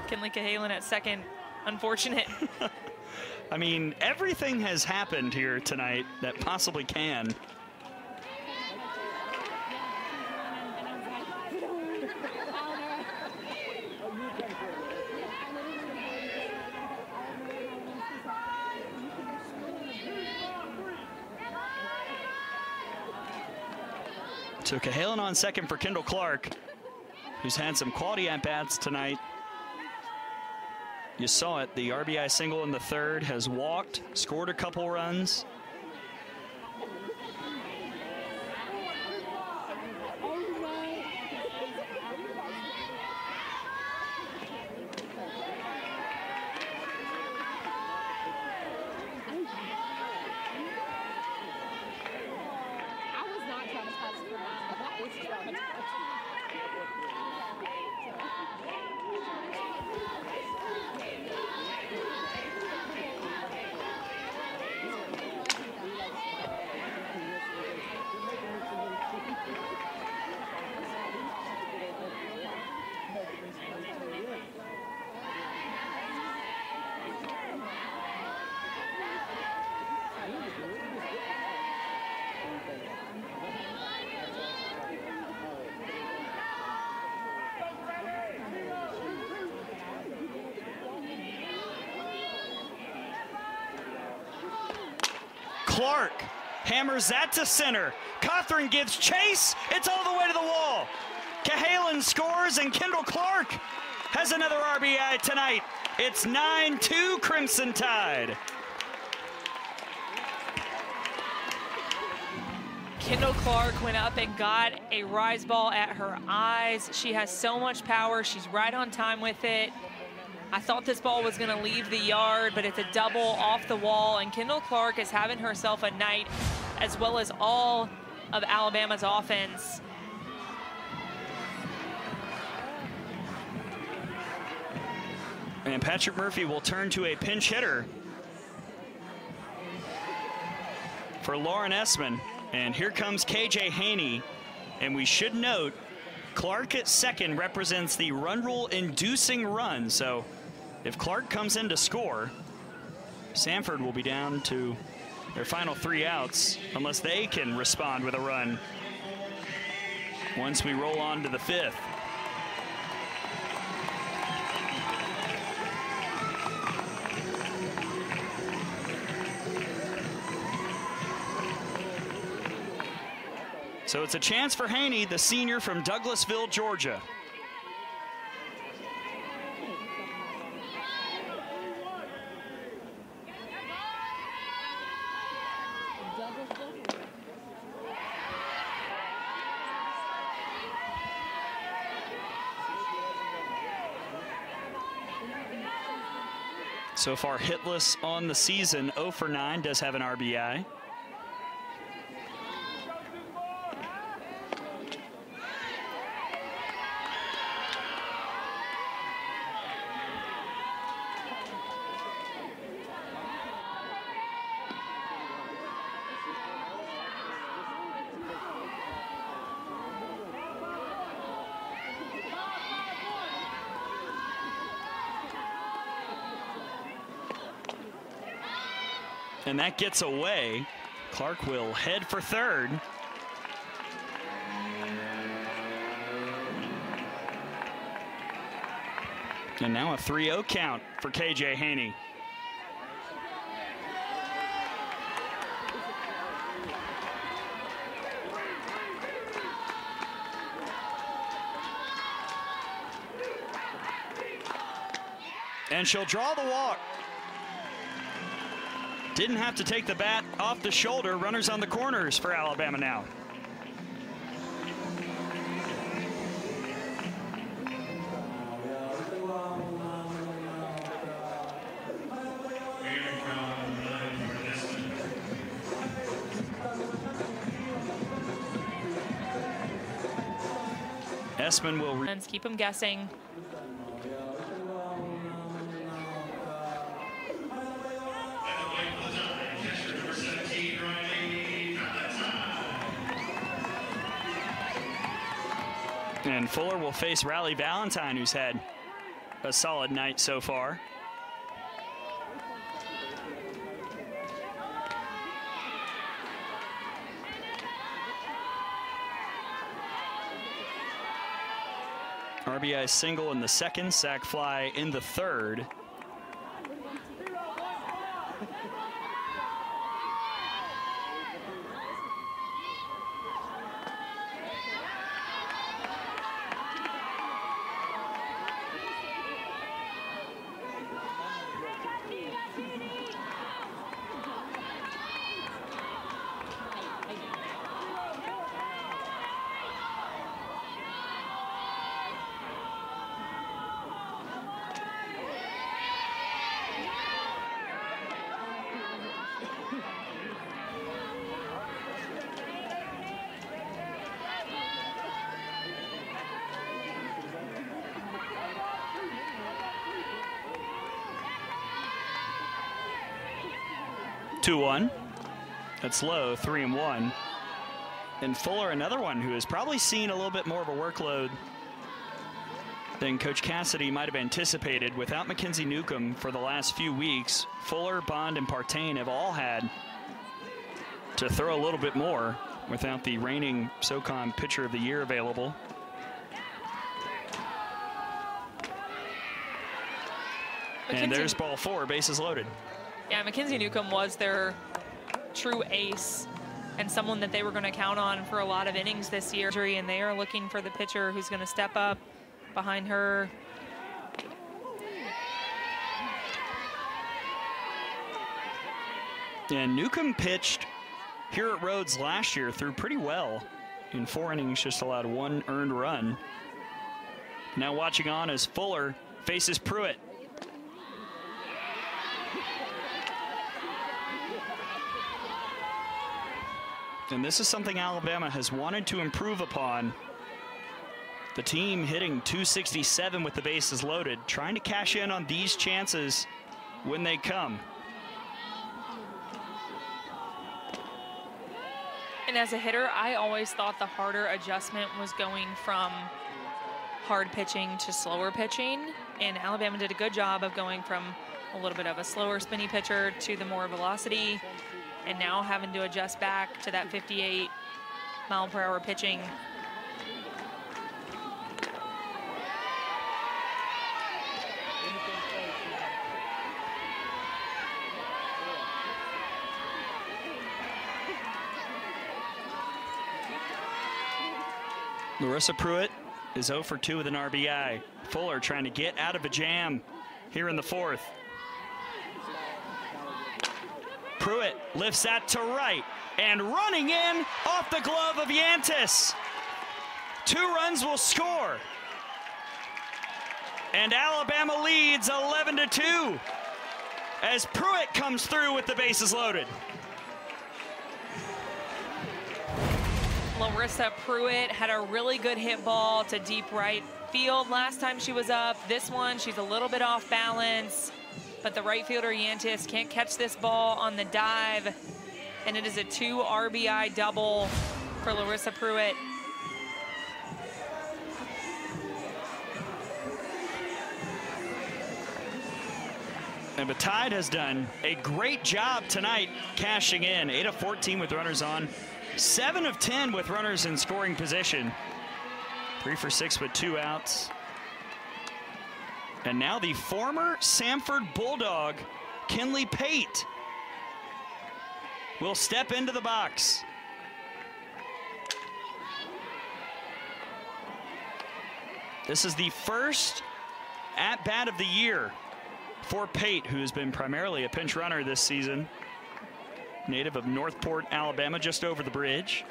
Kinley Cahalan at second. Unfortunate. I mean, everything has happened here tonight that possibly can. So Cahalan on second for Kendall Clark, who's had some quality at-bats tonight. You saw it, the RBI single in the third, has walked, scored a couple runs. Clark hammers that to center. Cothran gives chase. It's all the way to the wall. Cahalan scores, and Kendall Clark has another RBI tonight. It's 9-2 Crimson Tide. Kendall Clark went up and got a rise ball at her eyes. She has so much power. She's right on time with it. I thought this ball was going to leave the yard, but it's a double off the wall, and Kendall Clark is having herself a night, as well as all of Alabama's offense. And Patrick Murphy will turn to a pinch hitter for Lauren Essman. And here comes KJ Haney. And we should note, Clark at second represents the run rule inducing run. So if Clark comes in to score, Samford will be down to their final 3 outs unless they can respond with a run once we roll on to the 5th. So it's a chance for Haney, the senior from Douglasville, Georgia. So far hitless on the season, 0 for 9, does have an RBI. And that gets away. Clark will head for third. And now a 3-0 count for KJ Haney. And she'll draw the walk. Didn't have to take the bat off the shoulder. Runners on the corners for Alabama now. Esman will keep them guessing. And Fuller will face Riley Valentine, who's had a solid night so far. RBI single in the second, sac fly in the third. Two-one. That's low, 3-1. And Fuller, another one who has probably seen a little bit more of a workload than Coach Cassidy might have anticipated. Without Mackenzie Newcomb for the last few weeks, Fuller, Bond, and Partain have all had to throw a little bit more without the reigning SoCon Pitcher of the Year available. And there's ball four, bases loaded. Yeah, Mackenzie Newcomb was their true ace and someone that they were going to count on for a lot of innings this year. And they are looking for the pitcher who's going to step up behind her. And Newcomb pitched here at Rhodes last year, threw pretty well. In 4 innings, just allowed 1 earned run. Now watching on as Fuller faces Pruitt. And this is something Alabama has wanted to improve upon. The team hitting .267 with the bases loaded, trying to cash in on these chances when they come. And as a hitter, I always thought the harder adjustment was going from hard pitching to slower pitching. And Alabama did a good job of going from a little bit of a slower spinny pitcher to the more velocity, and now having to adjust back to that 58-mile-per-hour pitching. Larissa Pruitt is 0 for 2 with an RBI. Fuller trying to get out of a jam here in the 4th. Pruitt lifts that to right, and running in off the glove of Yantis. 2 runs will score. And Alabama leads 11-2. as Pruitt comes through with the bases loaded. Larissa Pruitt had a really good hit ball to deep right field last time she was up. This one, she's a little bit off balance, but the right fielder, Yantis, can't catch this ball on the dive, and it is a 2 RBI double for Larissa Pruitt. And the Tide has done a great job tonight cashing in. 8 of 14 with runners on, 7 of 10 with runners in scoring position. 3 for 6 with 2 outs. And now the former Samford Bulldog, Kinley Pate, will step into the box. This is the first at-bat of the year for Pate, who has been primarily a pinch runner this season. Native of Northport, Alabama, just over the bridge.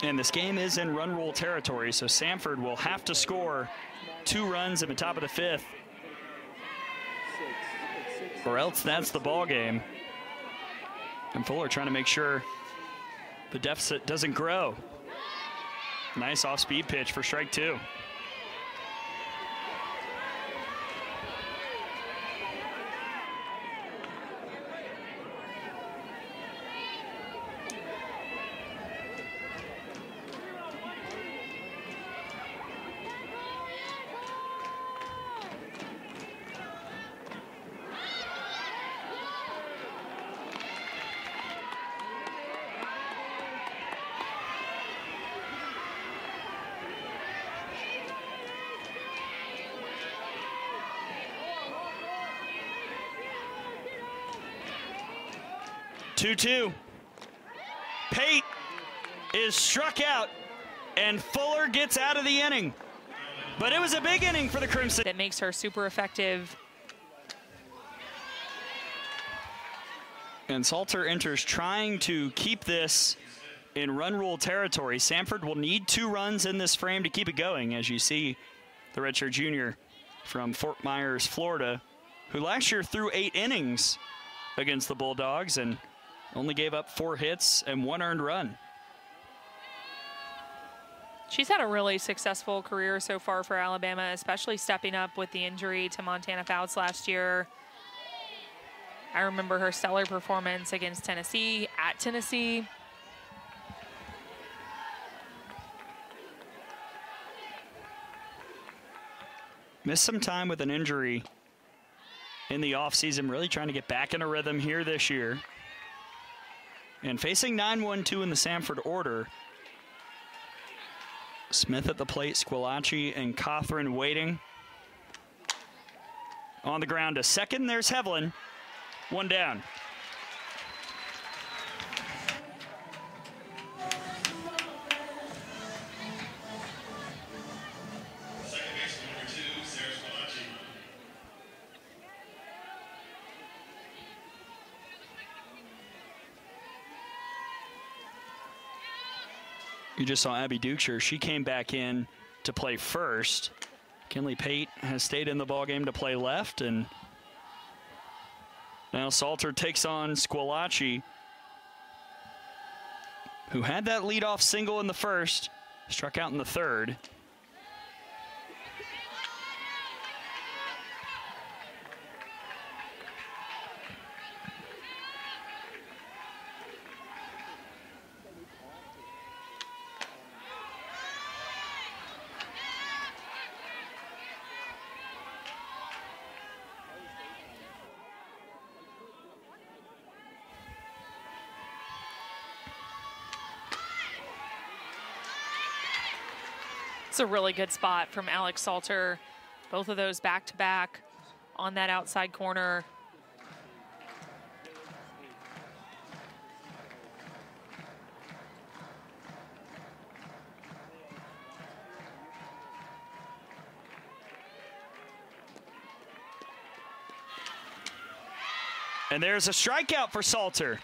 And this game is in run rule territory, so Samford will have to score 2 runs in the top of the 5th, or else that's the ball game. And Fuller trying to make sure the deficit doesn't grow. Nice off-speed pitch for strike 2. Two. Pate is struck out, and Fuller gets out of the inning. But it was a big inning for the Crimson. That makes her super effective. And Salter enters trying to keep this in run rule territory. Samford will need 2 runs in this frame to keep it going, as you see the redshirt junior from Fort Myers, Florida, who last year threw 8 innings against the Bulldogs and only gave up 4 hits and 1 earned run. She's had a really successful career so far for Alabama, especially stepping up with the injury to Montana Fouts last year. I remember her stellar performance against Tennessee, at Tennessee. Missed some time with an injury in the offseason, really trying to get back in a rhythm here this year. And facing 9-1-2 in the Samford order, Smith at the plate, Squillace and Cothran waiting. On the ground to second, there's Hevlin. 1 down. You just saw Abby Ducher. She came back in to play first. Kinley Pate has stayed in the ballgame to play left, and now Salter takes on Squillace, who had that leadoff single in the first, struck out in the 3rd. It's a really good spot from Alex Salter. Both of those back-to-back on that outside corner. And there's a strikeout for Salter.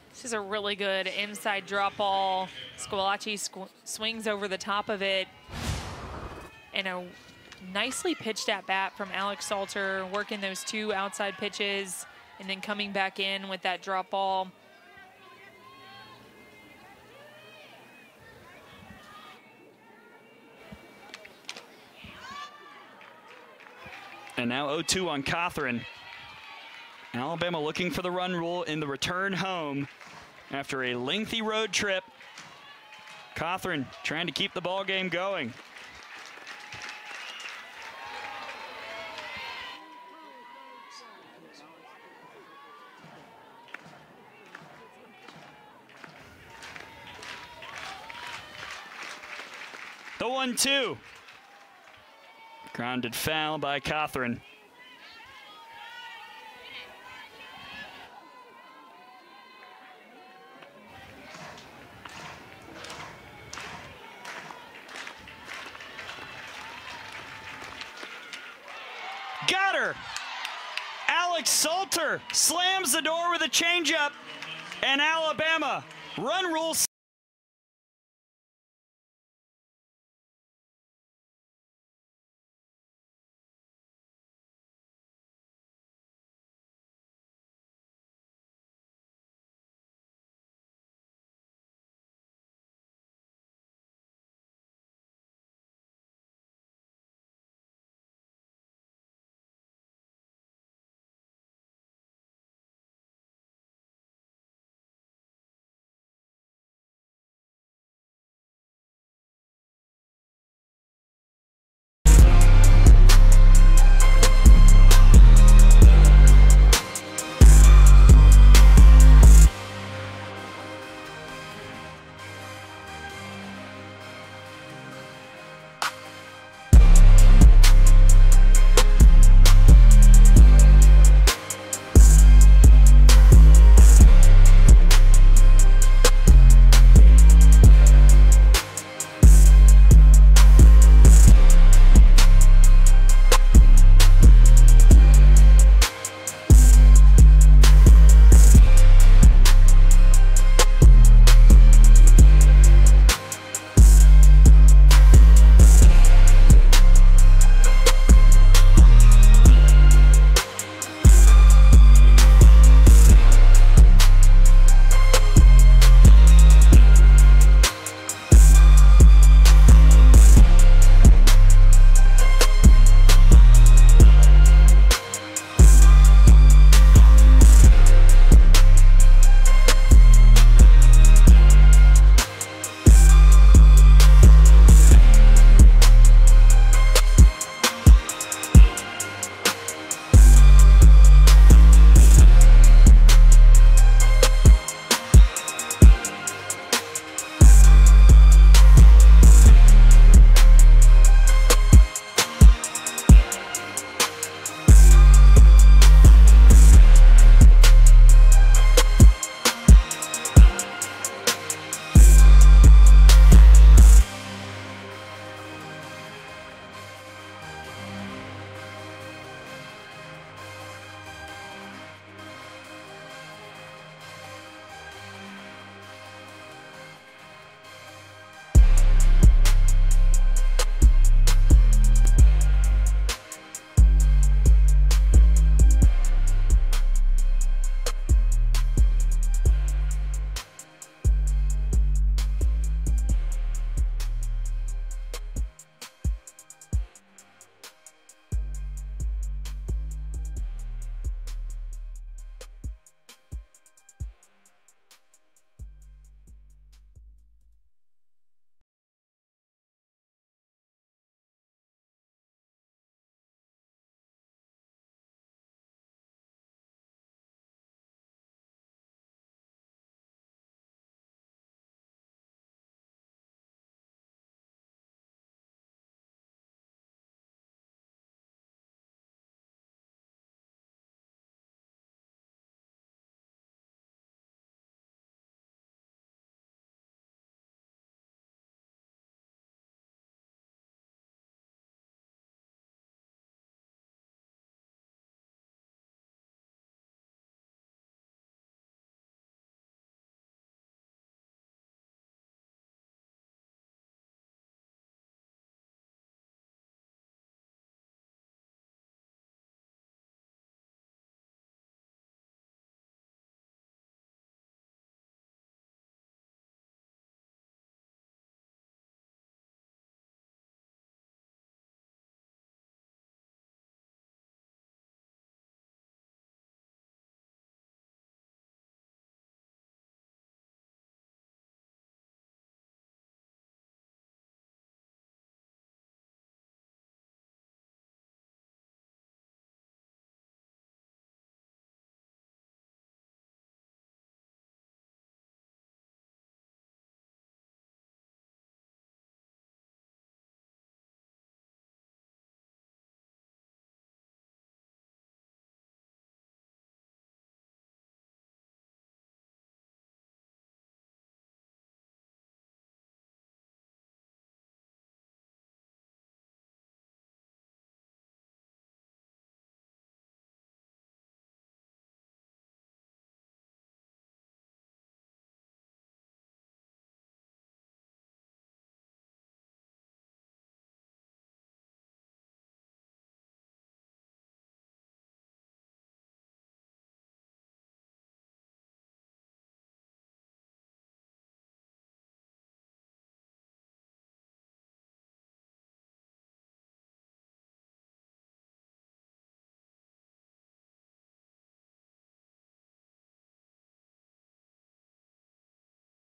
This is a really good inside drop ball. Squillace swings over the top of it. And a nicely pitched at bat from Alex Salter, working those 2 outside pitches and then coming back in with that drop ball. And now 0-2 on Cawthron. Alabama looking for the run rule in the return home after a lengthy road trip. Cawthron trying to keep the ball game going. The 1-2. Grounded foul by Cawthron. Got her! Alex Salter slams the door with a changeup, and Alabama run rule